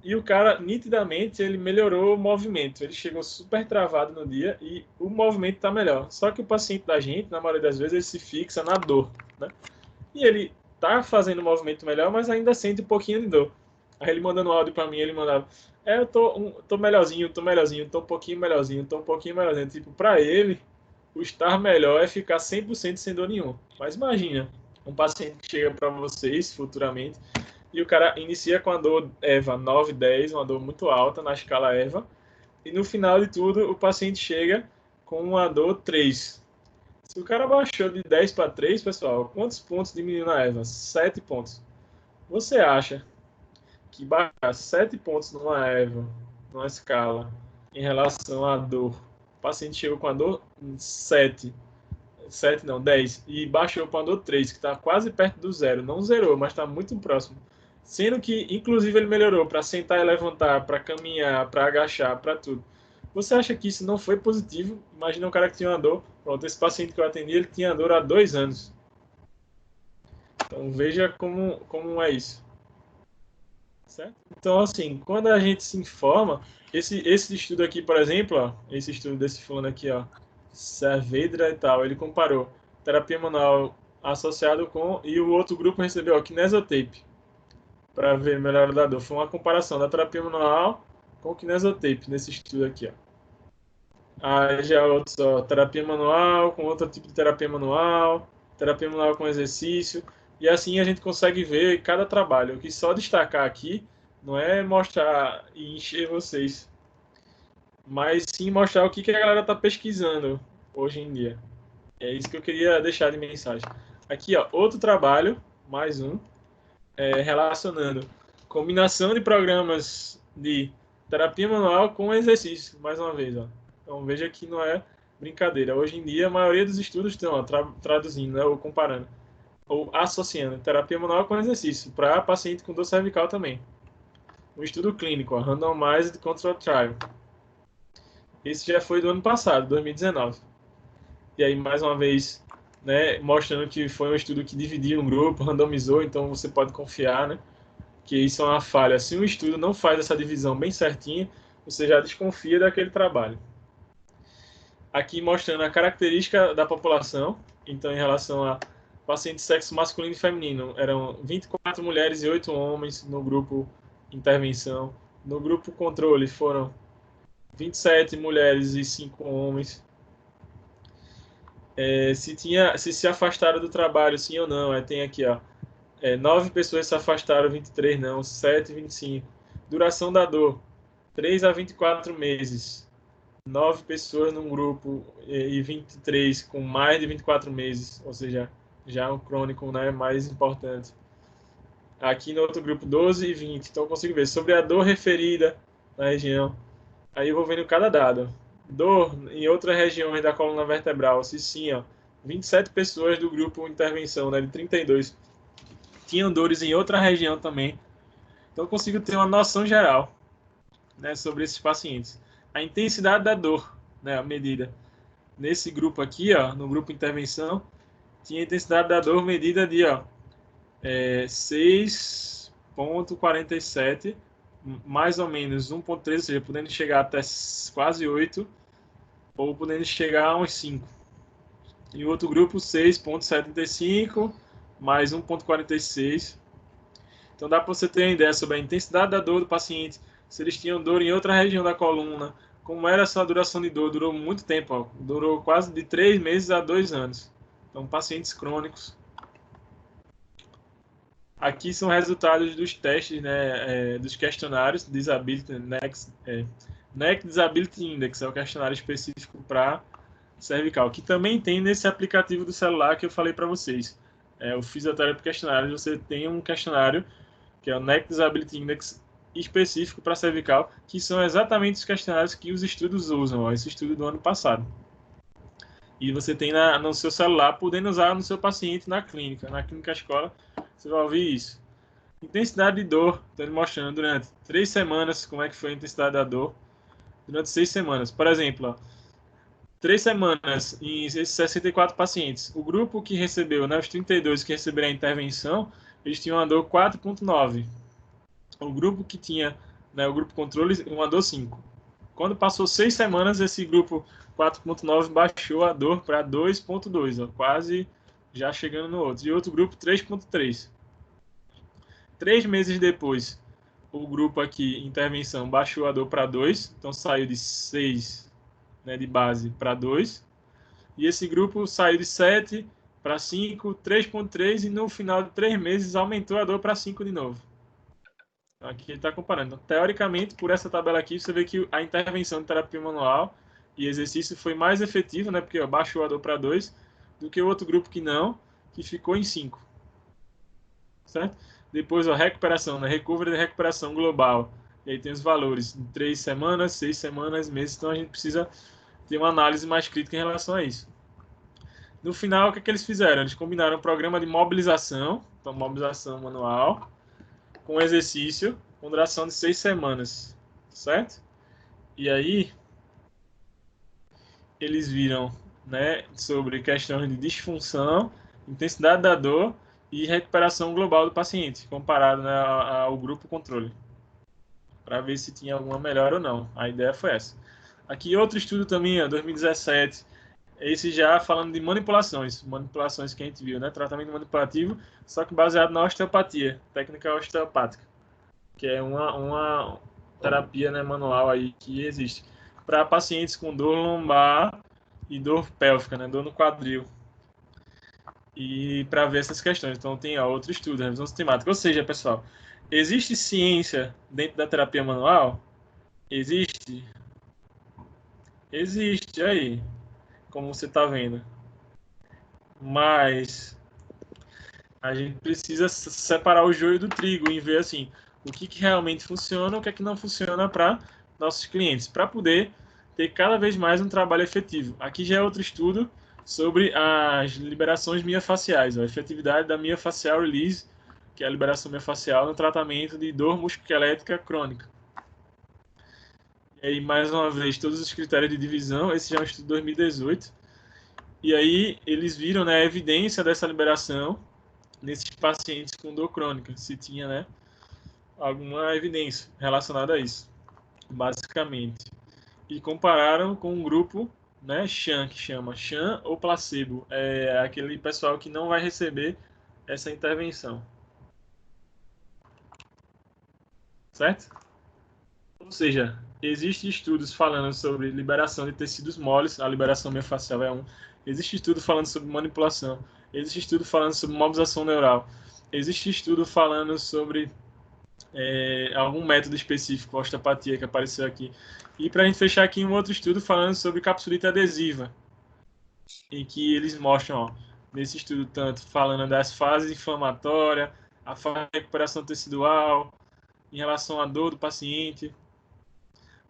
E o cara, nitidamente, ele melhorou o movimento. Ele chegou super travado no dia e o movimento tá melhor. Só que o paciente da gente, na maioria das vezes, ele se fixa na dor, né? E ele tá fazendo o movimento melhor, mas ainda sente um pouquinho de dor. Aí ele mandando áudio para mim, ele mandava, eu tô melhorzinho, tô um pouquinho melhorzinho, tô um pouquinho melhorzinho. Tipo, para ele, o estar melhor é ficar 100% sem dor nenhuma. Mas imagina, um paciente que chega para vocês futuramente e o cara inicia com a dor EVA 9, 10, uma dor muito alta na escala EVA, e no final de tudo o paciente chega com uma dor 3. Se o cara baixou de 10 para 3, pessoal, quantos pontos diminuiu na EVA? 7 pontos. Você acha que baixar 7 pontos numa EVA, numa escala, em relação à dor, o paciente chegou com a dor 7, 7 não, 10, e baixou para uma dor 3, que está quase perto do zero. Não zerou, mas está muito próximo. Sendo que, inclusive, ele melhorou para sentar e levantar, para caminhar, para agachar, para tudo. Você acha que isso não foi positivo? Imagina um cara que tinha uma dor. Pronto, esse paciente que eu atendi, ele tinha dor há 2 anos. Então, veja como é isso. Certo? Então, assim, quando a gente se informa, esse estudo aqui, por exemplo, ó, esse estudo desse fulano aqui, ó, Saavedra e tal, ele comparou terapia manual associado com, e o outro grupo recebeu, ó, Kinesiotape, para ver melhora da dor. Foi uma comparação da terapia manual com o Kinesiotape nesse estudo aqui, ó. Aí já outros, ó, terapia manual com outro tipo de terapia manual com exercício, e assim a gente consegue ver cada trabalho. O que só destacar aqui não é mostrar e encher vocês, mas sim mostrar o que a galera está pesquisando hoje em dia. É isso que eu queria deixar de mensagem. Aqui, ó, outro trabalho, mais um, relacionando combinação de programas de terapia manual com exercício, mais uma vez, ó. Então veja que não é brincadeira. Hoje em dia, a maioria dos estudos estão traduzindo, né, ou comparando, ou associando terapia manual com exercício, para paciente com dor cervical também. Um estudo clínico, ó, Randomized Control Trial. Esse já foi do ano passado, 2019. E aí, mais uma vez, né, mostrando que foi um estudo que dividiu um grupo, randomizou, então você pode confiar, né, que isso é uma falha. Se um estudo não faz essa divisão bem certinha, você já desconfia daquele trabalho. Aqui mostrando a característica da população, então em relação a pacientes de sexo masculino e feminino, eram 24 mulheres e 8 homens no grupo intervenção. No grupo controle foram 27 mulheres e 5 homens. Se se afastaram do trabalho, sim ou não. Tem aqui, ó, 9 pessoas se afastaram, 23 não, 7, 25. Duração da dor, 3 a 24 meses. 9 pessoas num grupo e 23 com mais de 24 meses, ou seja, já um crônico, né, mais importante. Aqui no outro grupo, 12 e 20. Então eu consigo ver sobre a dor referida na região. Aí eu vou vendo cada dado. Dor em outras regiões da coluna vertebral, se sim, ó, 27 pessoas do grupo intervenção, né, de 32, tinham dores em outra região também. Então eu consigo ter uma noção geral, né, sobre esses pacientes. A intensidade da dor, né, a medida. Nesse grupo aqui, ó, no grupo intervenção, tinha a intensidade da dor medida de 6,47, mais ou menos 1,3, ou seja, podendo chegar até quase 8, ou podendo chegar a uns 5. E o outro grupo, 6,75, mais 1,46. Então dá para você ter uma ideia sobre a intensidade da dor do paciente, se eles tinham dor em outra região da coluna, como era essa duração de dor. Durou muito tempo, ó, durou quase de 3 meses a 2 anos. Então, pacientes crônicos. Aqui são resultados dos testes, né, dos questionários Disability NEC Disability Index, é o questionário específico para cervical, que também tem nesse aplicativo do celular que eu falei para vocês. O Physiotherapy Questionário, você tem um questionário que é o NEC Disability Index específico para cervical, que são exatamente os questionários que os estudos usam, ó, esse estudo do ano passado. E você tem no seu celular, podendo usar no seu paciente na clínica escola, você vai ouvir isso. Intensidade de dor, estou mostrando durante 3 semanas como é que foi a intensidade da dor, durante 6 semanas. Por exemplo, ó, 3 semanas em esses 64 pacientes. O grupo que recebeu, né, os 32 que receberam a intervenção, eles tinham uma dor 4,9. O grupo que tinha, né, o grupo controle, uma dor 5. Quando passou 6 semanas, esse grupo 4,9 baixou a dor para 2,2, quase já chegando no outro. E outro grupo 3,3. 3 meses depois, o grupo aqui, intervenção, baixou a dor para 2, então saiu de 6, né, de base para 2. E esse grupo saiu de 7 para 5, 3,3 e no final de 3 meses aumentou a dor para 5 de novo. Aqui ele está comparando. Então, teoricamente, por essa tabela aqui, você vê que a intervenção de terapia manual e exercício foi mais efetiva, né, porque baixou a dor para 2, do que o outro grupo que não, que ficou em 5. Certo? Depois a recuperação, né, recovery e recuperação global. E aí tem os valores em 3 semanas, 6 semanas, meses. Então a gente precisa ter uma análise mais crítica em relação a isso. No final, o que eles fizeram? Eles combinaram um programa de mobilização, então mobilização manual, com exercício, com duração de 6 semanas, certo? E aí, eles viram, né, sobre questões de disfunção, intensidade da dor e recuperação global do paciente, comparado, né, ao grupo controle, para ver se tinha alguma melhora ou não. A ideia foi essa. Aqui outro estudo também, ó, 2017, esse já falando de manipulações que a gente viu, né, tratamento manipulativo, só que baseado na osteopatia, técnica osteopática, que é uma terapia, né, manual aí que existe para pacientes com dor lombar e dor pélvica, né, dor no quadril. E para ver essas questões. Então tem outro estudo, revisão sistemática. Ou seja, pessoal, existe ciência dentro da terapia manual? Existe? Existe aí, como você está vendo. Mas a gente precisa separar o joio do trigo e ver assim, o que realmente funciona, o que é que não funciona para nossos clientes, para poder ter cada vez mais um trabalho efetivo. Aqui já é outro estudo sobre as liberações miofasciais, a efetividade da miofascial release, que é a liberação miofascial no tratamento de dor musculoesquelética crônica. E aí, mais uma vez, todos os critérios de divisão, esse já é um estudo de 2018, e aí eles viram, né, a evidência dessa liberação nesses pacientes com dor crônica, se tinha, né, alguma evidência relacionada a isso, basicamente. E compararam com um grupo, né, sham, que chama sham ou placebo, é aquele pessoal que não vai receber essa intervenção. Certo? Ou seja, existem estudos falando sobre liberação de tecidos moles, a liberação miofascial é um. Existe estudo falando sobre manipulação. Existe estudo falando sobre mobilização neural. Existe estudo falando sobre algum método específico, osteopatia, que apareceu aqui. E para a gente fechar aqui, um outro estudo falando sobre capsulite adesiva, em que eles mostram, ó, nesse estudo, tanto falando das fases inflamatórias, a fase de recuperação tecidual, em relação à dor do paciente,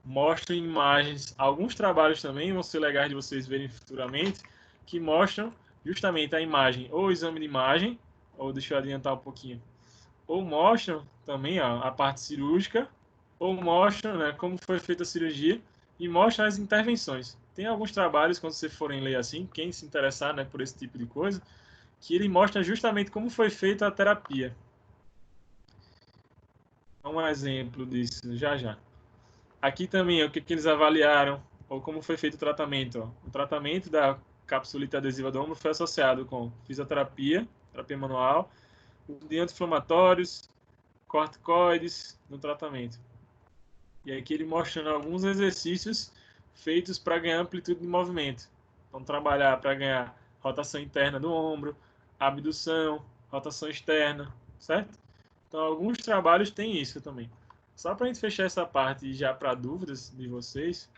mostram imagens, alguns trabalhos também vão ser legais de vocês verem futuramente, que mostram justamente a imagem, ou o exame de imagem, ou deixa eu adiantar um pouquinho, ou mostram também a parte cirúrgica, ou mostram, né, como foi feita a cirurgia e mostram as intervenções. Tem alguns trabalhos, quando vocês forem ler assim, quem se interessar, né, por esse tipo de coisa, que ele mostra justamente como foi feita a terapia. Um exemplo disso, já já. Aqui também, o que eles avaliaram, ou como foi feito o tratamento. Ó. O tratamento da capsulite adesiva do ombro foi associado com fisioterapia, terapia manual, de anti-inflamatórios, corticoides no tratamento. E aqui ele mostrando alguns exercícios feitos para ganhar amplitude de movimento. Então, trabalhar para ganhar rotação interna do ombro, abdução, rotação externa, certo? Então, alguns trabalhos têm isso também. Só para a gente fechar essa parte e já para dúvidas de vocês,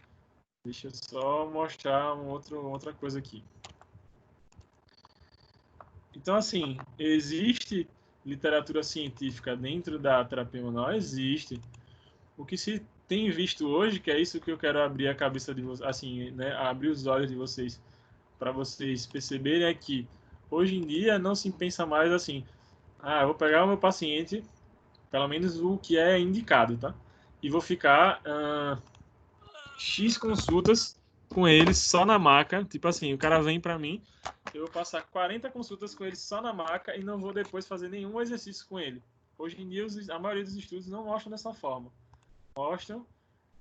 deixa eu só mostrar outra coisa aqui. Então, assim, existe literatura científica dentro da terapia manual? Existe. O que se tem visto hoje, que é isso que eu quero abrir a cabeça de vocês, assim, né, abrir os olhos de vocês, para vocês perceberem, é que hoje em dia não se pensa mais assim, eu vou pegar o meu paciente, pelo menos o que é indicado, tá? E vou ficar X consultas com ele só na maca, tipo assim, o cara vem para mim, eu vou passar 40 consultas com ele só na maca e não vou depois fazer nenhum exercício com ele. Hoje em dia, a maioria dos estudos não mostram dessa forma. Mostram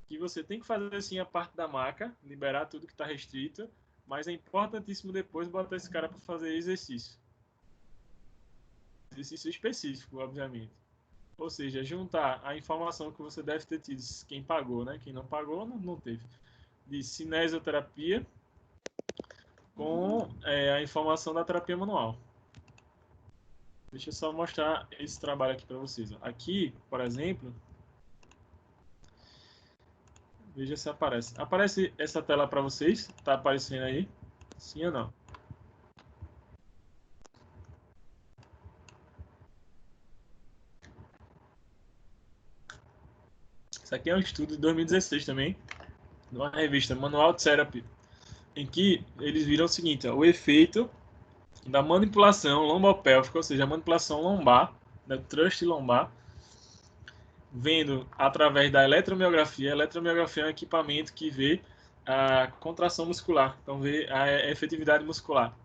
que você tem que fazer assim a parte da maca, liberar tudo que está restrito, mas é importantíssimo depois botar esse cara para fazer exercício. Exercício específico, obviamente. Ou seja, juntar a informação que você deve ter tido, quem pagou, né? Quem não pagou, não teve. De cinesioterapia com a informação da terapia manual. Deixa eu só mostrar esse trabalho aqui para vocês. Aqui, por exemplo, veja se aparece. Aparece essa tela para vocês? Tá aparecendo aí? Sim ou não? Isso aqui é um estudo de 2016 também, numa revista Manual Therapy, em que eles viram o seguinte, ó, o efeito da manipulação lombopélvica, ou seja, a manipulação lombar, da thrust lombar, vendo através da eletromiografia. A eletromiografia é um equipamento que vê a contração muscular, então vê a efetividade muscular.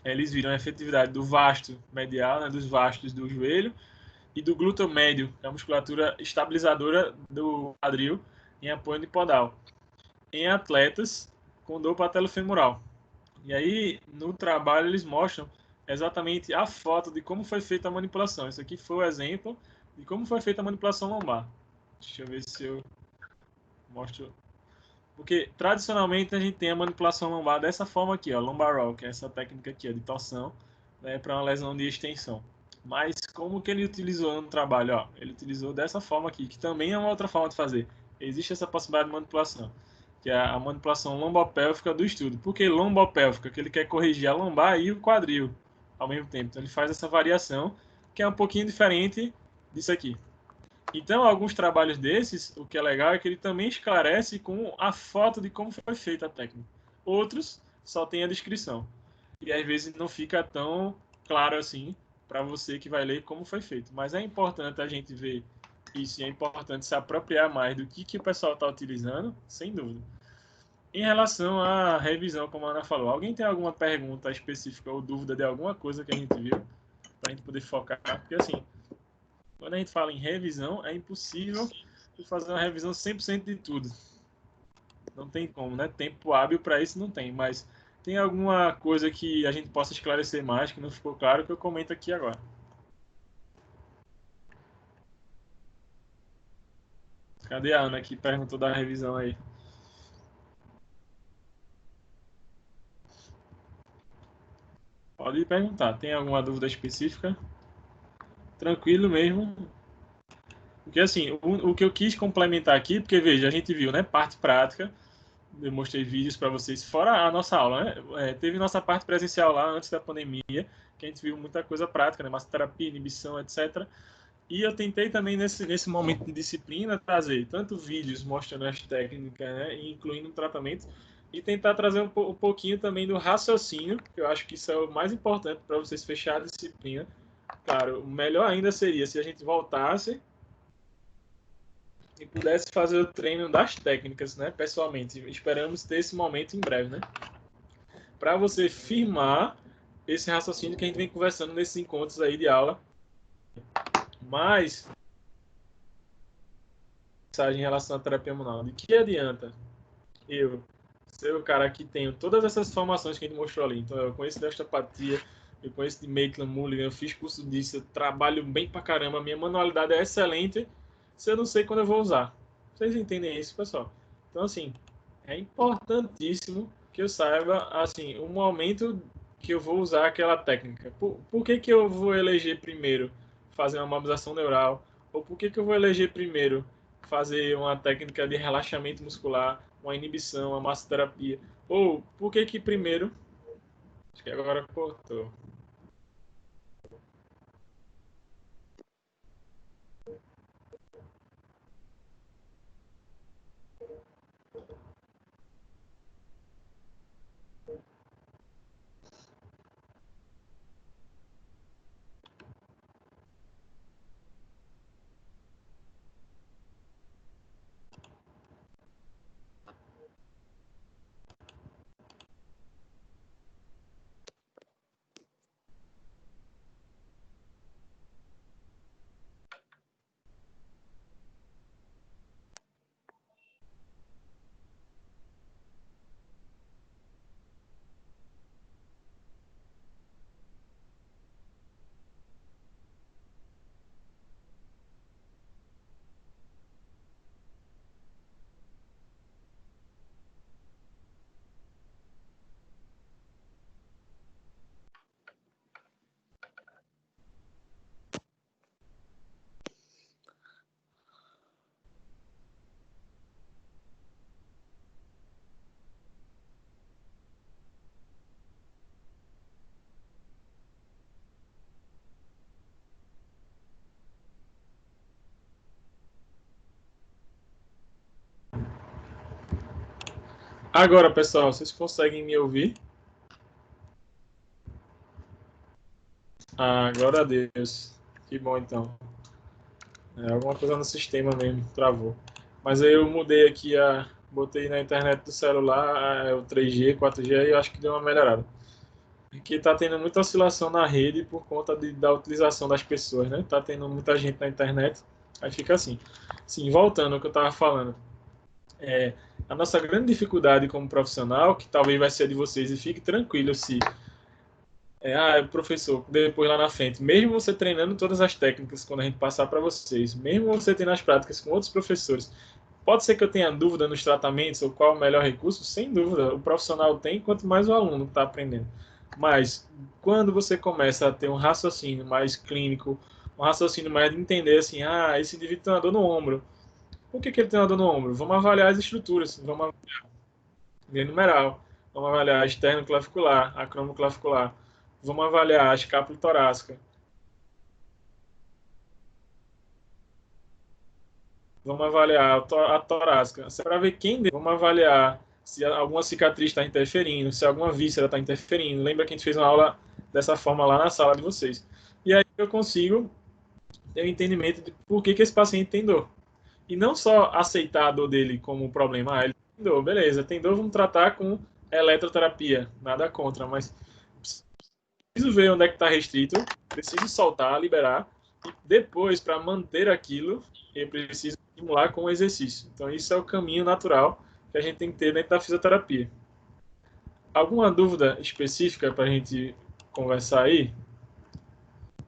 Eles viram a efetividade do vasto medial, né, dos vastos do joelho, e do glúteo médio, que é a musculatura estabilizadora do quadril em apoio podal, em atletas com dor patelofemoral. E aí, no trabalho, eles mostram exatamente a foto de como foi feita a manipulação. Isso aqui foi o exemplo de como foi feita a manipulação lombar. Deixa eu ver se eu mostro. Porque, tradicionalmente, a gente tem a manipulação lombar dessa forma aqui, ó, lumbar roll, que é essa técnica aqui, ó, de torção, né, para uma lesão de extensão. Mas como que ele utilizou no trabalho? Ó, ele utilizou dessa forma aqui, que também é uma outra forma de fazer. Existe essa possibilidade de manipulação, que é a manipulação lombopélvica do estudo. Por que lombopélvica? Porque ele quer corrigir a lombar e o quadril ao mesmo tempo. Então ele faz essa variação, que é um pouquinho diferente disso aqui. Então, alguns trabalhos desses, o que é legal é que ele também esclarece com a foto de como foi feita a técnica. Outros só tem a descrição. E às vezes não fica tão claro assim para você que vai ler como foi feito. Mas é importante a gente ver isso, e é importante se apropriar mais do que o pessoal está utilizando, sem dúvida. Em relação à revisão, como a Ana falou, alguém tem alguma pergunta específica ou dúvida de alguma coisa que a gente viu, para a gente poder focar? Porque assim, quando a gente fala em revisão, é impossível fazer uma revisão 100% de tudo. Não tem como, né? Tempo hábil para isso não tem, mas tem alguma coisa que a gente possa esclarecer mais, que não ficou claro, que eu comento aqui agora. Cadê a Ana que perguntou da revisão aí? Pode perguntar. Tem alguma dúvida específica? Tranquilo mesmo. Porque assim, o que eu quis complementar aqui, porque veja, a gente viu, né? Parte prática, eu mostrei vídeos para vocês, fora a nossa aula, né? Teve nossa parte presencial lá antes da pandemia, que a gente viu muita coisa prática, né? Massoterapia, inibição, etc. E eu tentei também, nesse momento de disciplina, trazer tanto vídeos mostrando as técnicas, né? E incluindo o tratamento, e tentar trazer um pouquinho também do raciocínio, que eu acho que isso é o mais importante para vocês fechar a disciplina. Claro, o melhor ainda seria se a gente voltasse e pudesse fazer o treino das técnicas, né, pessoalmente. Esperamos ter esse momento em breve, né? Para você firmar esse raciocínio que a gente vem conversando nesses encontros aí de aula. Mas, mensagem em relação à terapia manual, de que adianta eu ser o cara que tenho todas essas formações que a gente mostrou ali? Então, eu conheço de osteopatia, eu conheço de Maitland Mulligan, eu fiz curso disso, eu trabalho bem pra caramba, minha manualidade é excelente, se eu não sei quando eu vou usar. Vocês entendem isso, pessoal? Então, assim, é importantíssimo que eu saiba, assim, o momento que eu vou usar aquela técnica. Por que eu vou eleger primeiro fazer uma mobilização neural? Ou por que eu vou eleger primeiro fazer uma técnica de relaxamento muscular, uma inibição, uma massoterapia? Ou por que primeiro... Acho que agora cortou. Agora, pessoal, vocês conseguem me ouvir? Ah, glória a Deus. Que bom, então. É alguma coisa no sistema mesmo, travou. Mas aí eu mudei aqui, botei na internet do celular o 3G, 4G, e eu acho que deu uma melhorada. Porque está tendo muita oscilação na rede por conta da utilização das pessoas, né? Tá tendo muita gente na internet, aí fica assim. Sim, voltando ao que eu estava falando. É, a nossa grande dificuldade como profissional, que talvez vai ser a de vocês, e fique tranquilo se professor, depois lá na frente, mesmo você treinando todas as técnicas quando a gente passar para vocês, mesmo você tendo as práticas com outros professores, pode ser que eu tenha dúvida nos tratamentos ou qual o melhor recurso? Sem dúvida, o profissional tem, quanto mais o aluno está aprendendo. Mas quando você começa a ter um raciocínio mais clínico, um raciocínio mais de entender assim, esse indivíduo tem uma dor no ombro. Por que ele tem uma dor no ombro? Vamos avaliar as estruturas, vamos avaliar a numeral, vamos avaliar a externo-clavicular, a cromoclavicular, vamos avaliar a escápula torácica, vamos avaliar a torácica, para ver vamos avaliar se alguma cicatriz está interferindo, se alguma víscera está interferindo. Lembra que a gente fez uma aula dessa forma lá na sala de vocês. E aí eu consigo ter um entendimento de por que esse paciente tem dor. E não só aceitar a dor dele como um problema. Ele tem dor, beleza, tem dor, vamos tratar com eletroterapia, nada contra, mas preciso ver onde é que está restrito, preciso soltar, liberar, e depois, para manter aquilo, eu preciso estimular com o exercício. Então, isso é o caminho natural que a gente tem que ter dentro da fisioterapia. Alguma dúvida específica para a gente conversar aí?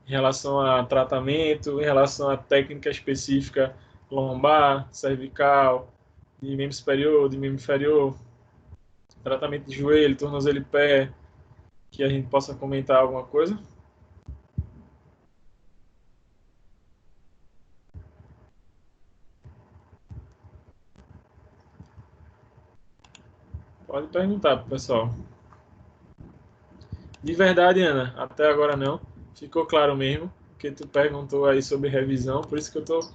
Em relação a tratamento, em relação a técnica específica lombar, cervical, de membro superior, de membro inferior, tratamento de joelho, tornozelo e pé, que a gente possa comentar alguma coisa? Pode perguntar pro pessoal. De verdade, Ana, até agora não. Ficou claro mesmo, porque tu perguntou aí sobre revisão, por isso que eu estou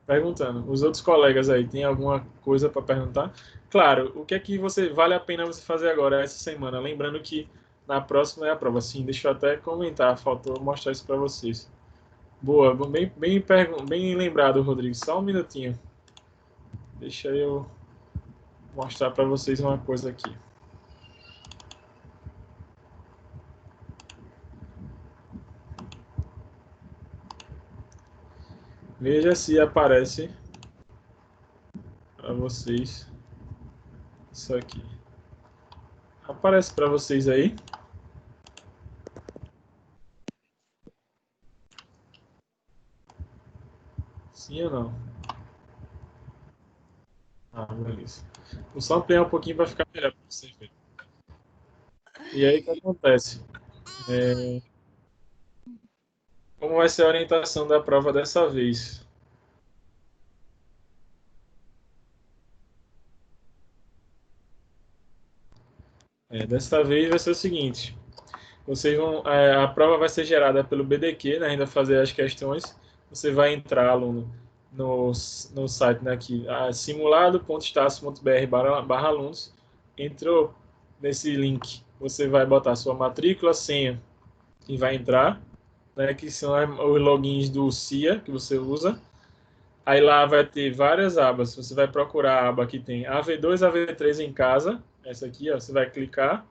perguntando. Os outros colegas aí, tem alguma coisa para perguntar? Claro, o que é que vale a pena você fazer agora, essa semana? Lembrando que na próxima é a prova. Sim, deixa eu até comentar, faltou mostrar isso para vocês. Boa, bem lembrado, Rodrigo. Só um minutinho. Deixa eu mostrar para vocês uma coisa aqui. Veja se aparece para vocês isso aqui. Aparece para vocês aí? Sim ou não? Beleza. Vou só ampliar um pouquinho para ficar melhor para você ver. E aí o que acontece? É, como vai ser a orientação da prova dessa vez? Dessa vez vai ser o seguinte: a prova vai ser gerada pelo BDQ, né, ainda fazer as questões. Você vai entrar, aluno, no site, né, aqui, simulado.estácio.br/barra alunos. Entrou nesse link, você vai botar sua matrícula, senha e vai entrar, né, que são os logins do CIA que você usa. Aí lá vai ter várias abas. Você vai procurar a aba que tem AV2, AV3 em casa. Essa aqui, ó, você vai clicar.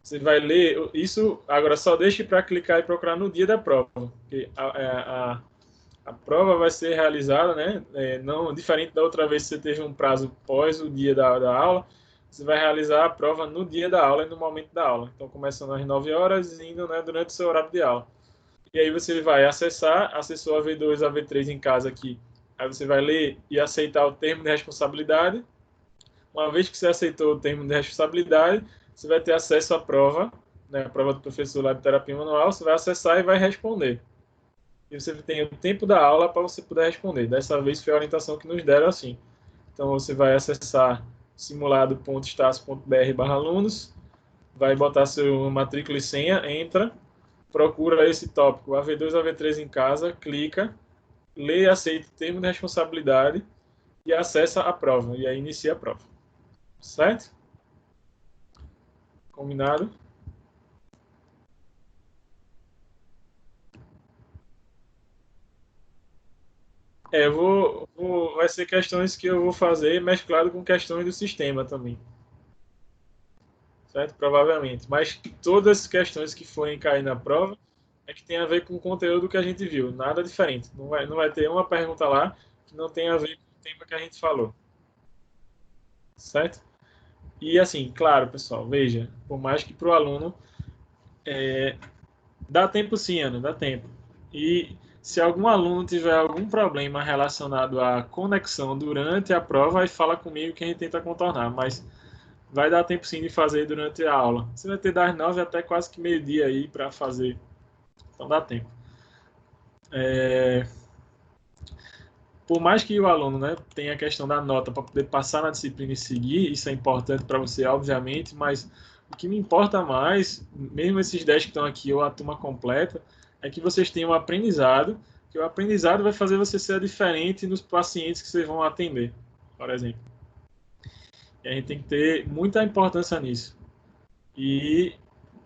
Você vai ler isso. Agora só deixe para clicar e procurar no dia da prova. Porque a prova vai ser realizada, né? Não diferente da outra vez que você teve um prazo pós o dia da aula. Você vai realizar a prova no dia da aula e no momento da aula. Então, começando às 9 horas e indo, né, durante o seu horário de aula. E aí você vai acessou a V2, a V3 em casa aqui. Aí você vai ler e aceitar o termo de responsabilidade. Uma vez que você aceitou o termo de responsabilidade, você vai ter acesso à prova, né, a prova do professor lá de terapia manual, você vai acessar e vai responder. E você tem o tempo da aula para você poder responder. Dessa vez foi a orientação que nos deram assim. Então você vai acessar simulado.estácio.br/alunos, vai botar seu matrícula e senha, entra, procura esse tópico AV2, AV3 em casa, clica, lê e aceita o termo de responsabilidade e acessa a prova. E aí inicia a prova. Certo? Combinado? Vai ser questões que eu vou fazer mesclado com questões do sistema também. Certo? Provavelmente. Mas todas as questões que forem cair na prova é que tem a ver com o conteúdo que a gente viu. Nada diferente. Não vai ter uma pergunta lá que não tenha a ver com o tema que a gente falou. Certo? E assim, claro, pessoal, veja, por mais que para o aluno dá tempo sim, Ana, dá tempo. E se algum aluno tiver algum problema relacionado à conexão durante a prova, aí fala comigo que a gente tenta contornar, mas vai dar tempo sim de fazer durante a aula. Você vai ter das 9 até quase que meio-dia aí para fazer. Então dá tempo. Por mais que o aluno, né, tenha a questão da nota para poder passar na disciplina e seguir, isso é importante para você, obviamente, mas o que me importa mais, mesmo esses 10 que estão aqui ou a turma completa, é que vocês tenham um aprendizado, que o aprendizado vai fazer você ser diferente nos pacientes que vocês vão atender, por exemplo. E a gente tem que ter muita importância nisso. E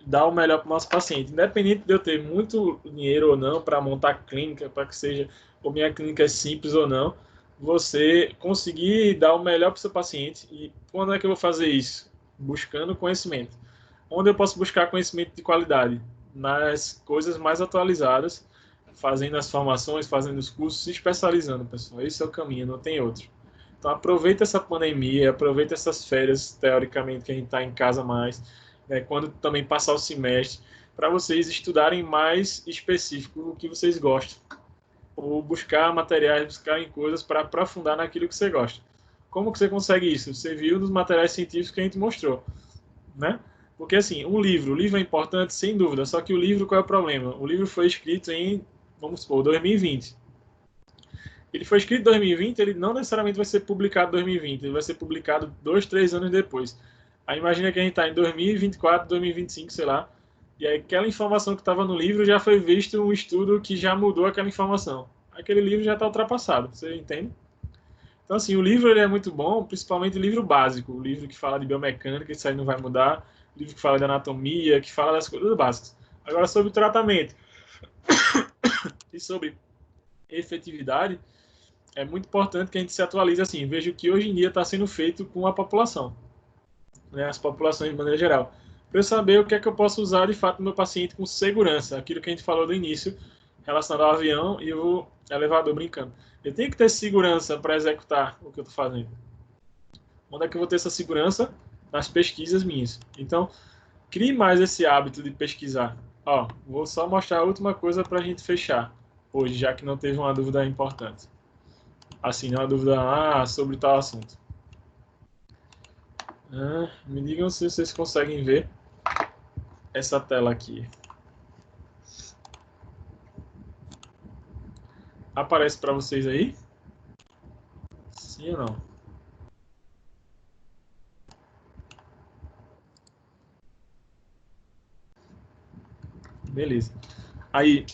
dar o melhor para o nosso paciente. Independente de eu ter muito dinheiro ou não para montar clínica, para que seja, ou minha clínica é simples ou não, você conseguir dar o melhor para o seu paciente. E quando é que eu vou fazer isso? Buscando conhecimento. Onde eu posso buscar conhecimento de qualidade? Nas coisas mais atualizadas, fazendo as formações, fazendo os cursos, se especializando, pessoal. Esse é o caminho, não tem outro. Então aproveita essa pandemia, aproveita essas férias, teoricamente, que a gente está em casa mais, né, quando também passar o semestre, para vocês estudarem mais específico o que vocês gostam. Ou buscar materiais, buscarem coisas para aprofundar naquilo que você gosta. Como que você consegue isso? Você viu nos materiais científicos que a gente mostrou, né? Porque assim, o livro é importante, sem dúvida, só que o livro, qual é o problema? O livro foi escrito em, vamos supor, 2020. Ele foi escrito em 2020, ele não necessariamente vai ser publicado em 2020, ele vai ser publicado 2, 3 anos depois. Aí imagina que a gente está em 2024, 2025, sei lá, e aí aquela informação que estava no livro já foi visto um estudo que já mudou aquela informação. Aquele livro já está ultrapassado, você entende? Então, assim, o livro ele é muito bom, principalmente o livro básico, o livro que fala de biomecânica, isso aí não vai mudar, o livro que fala de anatomia, que fala das coisas básicas. Agora, sobre tratamento e sobre efetividade, é muito importante que a gente se atualize assim. Veja o que hoje em dia está sendo feito com a população, né, as populações de maneira geral, para eu saber o que é que eu posso usar de fato no meu paciente com segurança, aquilo que a gente falou no início, relacionado ao avião e o elevador brincando. Eu tenho que ter segurança para executar o que eu estou fazendo. Onde é que eu vou ter essa segurança? Nas pesquisas minhas. Então, crie mais esse hábito de pesquisar. Ó, vou só mostrar a última coisa para a gente fechar hoje, já que não teve uma dúvida importante. Assim, uma dúvida sobre tal assunto. Me digam se vocês conseguem ver essa tela aqui. Aparece para vocês aí? Sim ou não? Beleza. Aí,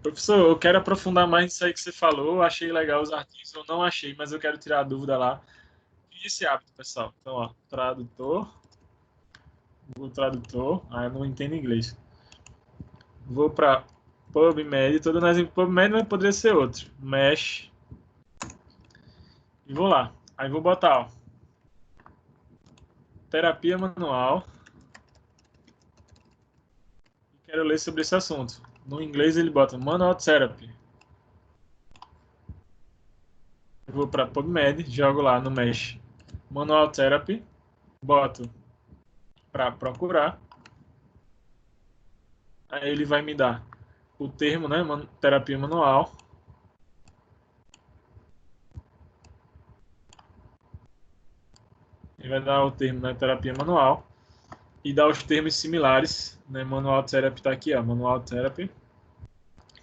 professor, eu quero aprofundar mais nisso aí que você falou. Achei legal os artigos, eu não achei, mas eu quero tirar a dúvida lá. E esse hábito, pessoal? Então, ó, tradutor. Google Tradutor. Eu não entendo inglês. Vou para PubMed. Estou dando exemplo PubMed, mas poderia ser outro. Mesh. E vou lá. Aí vou botar, ó, terapia manual. E quero ler sobre esse assunto. No inglês ele bota Manual Therapy. Eu vou para PubMed, jogo lá no Mesh Manual Therapy, boto para procurar. Aí ele vai me dar o termo, né, terapia manual. Ele vai dar o termo, né, terapia manual. E dar os termos similares, né, Manual Therapy está aqui, ó, Manual Therapy.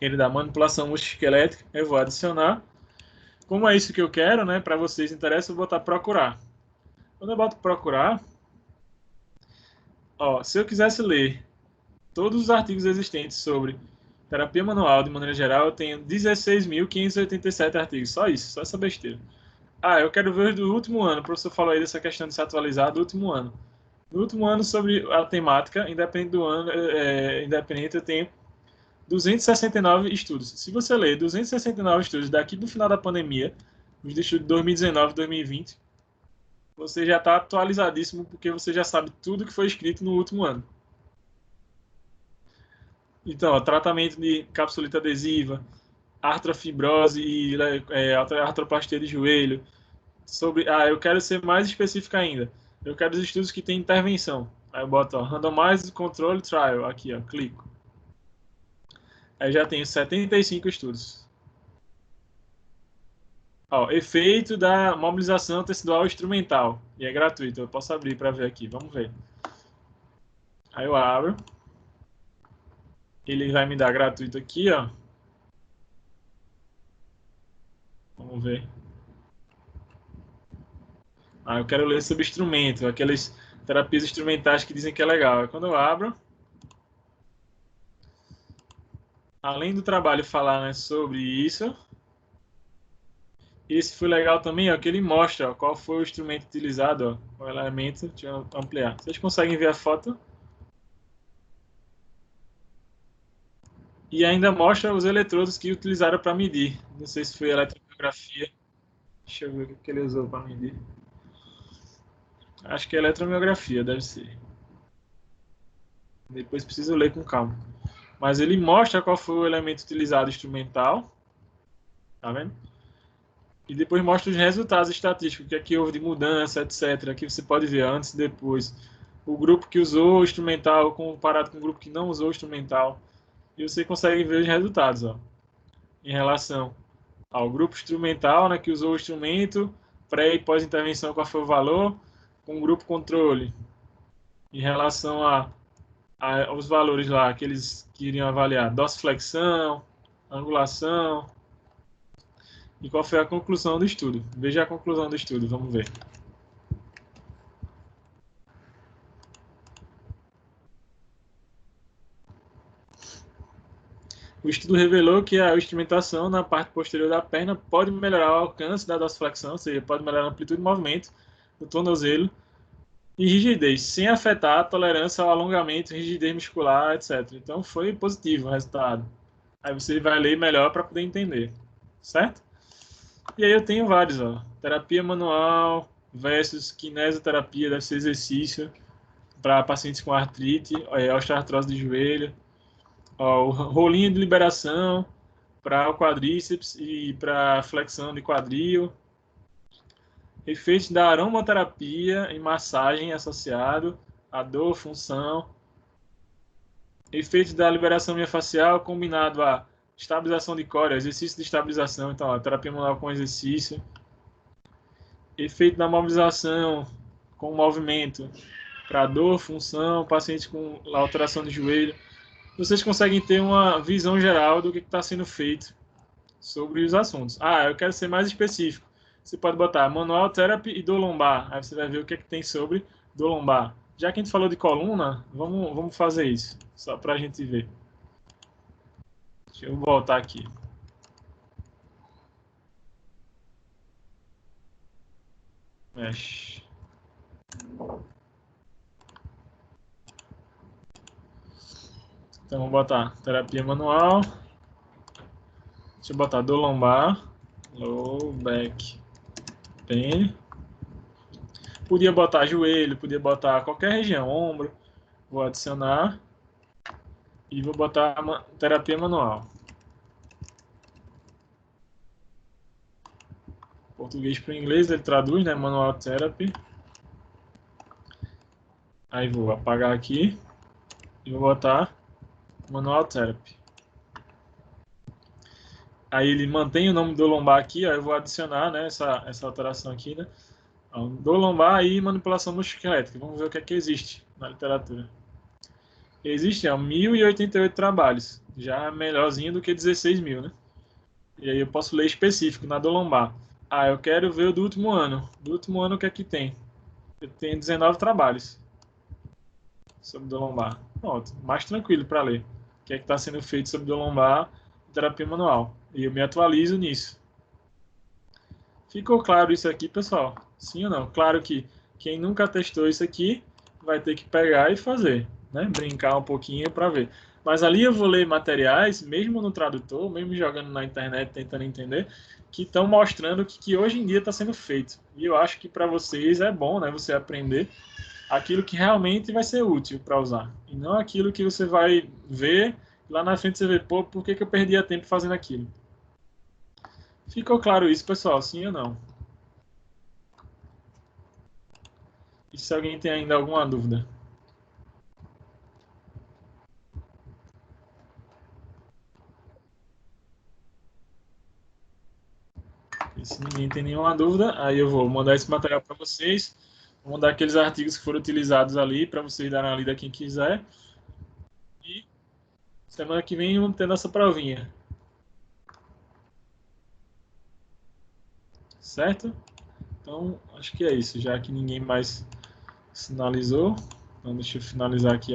Ele dá manipulação musculoesquelética, eu vou adicionar. Como é isso que eu quero, né, para vocês interessa, eu vou botar procurar. Quando eu boto procurar, ó, se eu quisesse ler todos os artigos existentes sobre terapia manual de maneira geral, eu tenho 16.587 artigos, só isso, só essa besteira. Eu quero ver do último ano, o professor falou aí dessa questão de se atualizar do último ano. No último ano, sobre a temática, independente do ano, independente, eu tenho 269 estudos. Se você ler 269 estudos daqui do final da pandemia, os de estudo de 2019 e 2020, você já está atualizadíssimo, porque você já sabe tudo que foi escrito no último ano. Então, ó, tratamento de capsulite adesiva, artrofibrose e artroplastia de joelho. Eu quero ser mais específico ainda. Eu quero os estudos que têm intervenção. Aí eu boto, ó, Randomized Control Trial, aqui, ó, clico. Aí já tenho 75 estudos. Ó, efeito da mobilização tecidual instrumental. E é gratuito, eu posso abrir para ver aqui. Vamos ver. Aí eu abro. Ele vai me dar gratuito aqui, ó. Vamos ver. Eu quero ler sobre instrumento, aquelas terapias instrumentais que dizem que é legal. Quando eu abro, além do trabalho falar, né, sobre isso, esse foi legal também, ó, que ele mostra, ó, qual foi o instrumento utilizado, ó, o elemento. Deixa eu ampliar. Vocês conseguem ver a foto? E ainda mostra os eletrodos que utilizaram para medir. Não sei se foi eletromiografia. Deixa eu ver o que ele usou para medir. Acho que é eletromiografia, deve ser. Depois preciso ler com calma. Mas ele mostra qual foi o elemento utilizado instrumental. Tá vendo? E depois mostra os resultados estatísticos, o que é que houve de mudança, etc. Aqui você pode ver antes e depois. O grupo que usou o instrumental comparado com o grupo que não usou o instrumental. E você consegue ver os resultados, ó, em relação ao grupo instrumental, né, que usou o instrumento, pré e pós-intervenção, qual foi o valor, com o grupo controle, em relação aos valores lá que eles queriam avaliar, dorsiflexão, angulação, e qual foi a conclusão do estudo. Veja a conclusão do estudo, vamos ver. O estudo revelou que a instrumentação na parte posterior da perna pode melhorar o alcance da dorsiflexão, ou seja, pode melhorar a amplitude de movimento do tornozelo e rigidez, sem afetar a tolerância ao alongamento, rigidez muscular, etc. Então, foi positivo o resultado. Aí você vai ler melhor para poder entender, certo? E aí eu tenho vários, ó. Terapia manual versus kinesioterapia, deve ser exercício para pacientes com artrite, osteoartrose de joelho. Ó, o rolinho de liberação para o quadríceps e para flexão de quadril. Efeitos da aromaterapia em massagem associado à dor, função. Efeitos da liberação miofascial combinado à estabilização de core, exercício de estabilização, então, a terapia manual com exercício. Efeito da mobilização com movimento para dor, função, paciente com alteração de joelho. Vocês conseguem ter uma visão geral do que está sendo feito sobre os assuntos. Eu quero ser mais específico. Você pode botar manual therapy e dor lombar. Aí você vai ver o que, é que tem sobre dor lombar. Já que a gente falou de coluna, vamos fazer isso, só para a gente ver. Deixa eu voltar aqui. Mexe. Então, vamos botar terapia manual. Deixa eu botar dor lombar. Low back pain. Podia botar joelho, podia botar qualquer região, ombro. Vou adicionar. E vou botar terapia manual. Português para inglês, ele traduz, né? Manual therapy. Aí vou apagar aqui. E vou botar manual therapy. Aí ele mantém o nome do lombar aqui, ó, eu vou adicionar, né, essa alteração aqui, né? Do lombar e manipulação musculoesquelética. Vamos ver o que é que existe na literatura. Existem 1.088 trabalhos, já melhorzinho do que 16.000, né? E aí eu posso ler específico na do lombar. Eu quero ver o do último ano. Do último ano o que é que tem? Eu tenho 19 trabalhos sobre do lombar. Pronto, mais tranquilo para ler. O que é que está sendo feito sobre do lombar e terapia manual. E eu me atualizo nisso. Ficou claro isso aqui, pessoal? Sim ou não? Claro que quem nunca testou isso aqui vai ter que pegar e fazer, né? Brincar um pouquinho para ver. Mas ali eu vou ler materiais, mesmo no tradutor, mesmo jogando na internet, tentando entender, que estão mostrando que hoje em dia está sendo feito. E eu acho que para vocês é bom, né, você aprender aquilo que realmente vai ser útil para usar. E não aquilo que você vai ver, lá na frente você vê, pô, por que eu perdia tempo fazendo aquilo? Ficou claro isso, pessoal? Sim ou não? E se alguém tem ainda alguma dúvida? E se ninguém tem nenhuma dúvida, aí eu vou mandar esse material para vocês. Vou mandar aqueles artigos que foram utilizados ali para vocês darem uma lida quem quiser. E semana que vem vamos ter nossa provinha. Certo? Então, acho que é isso, já que ninguém mais sinalizou. Então, deixa eu finalizar aqui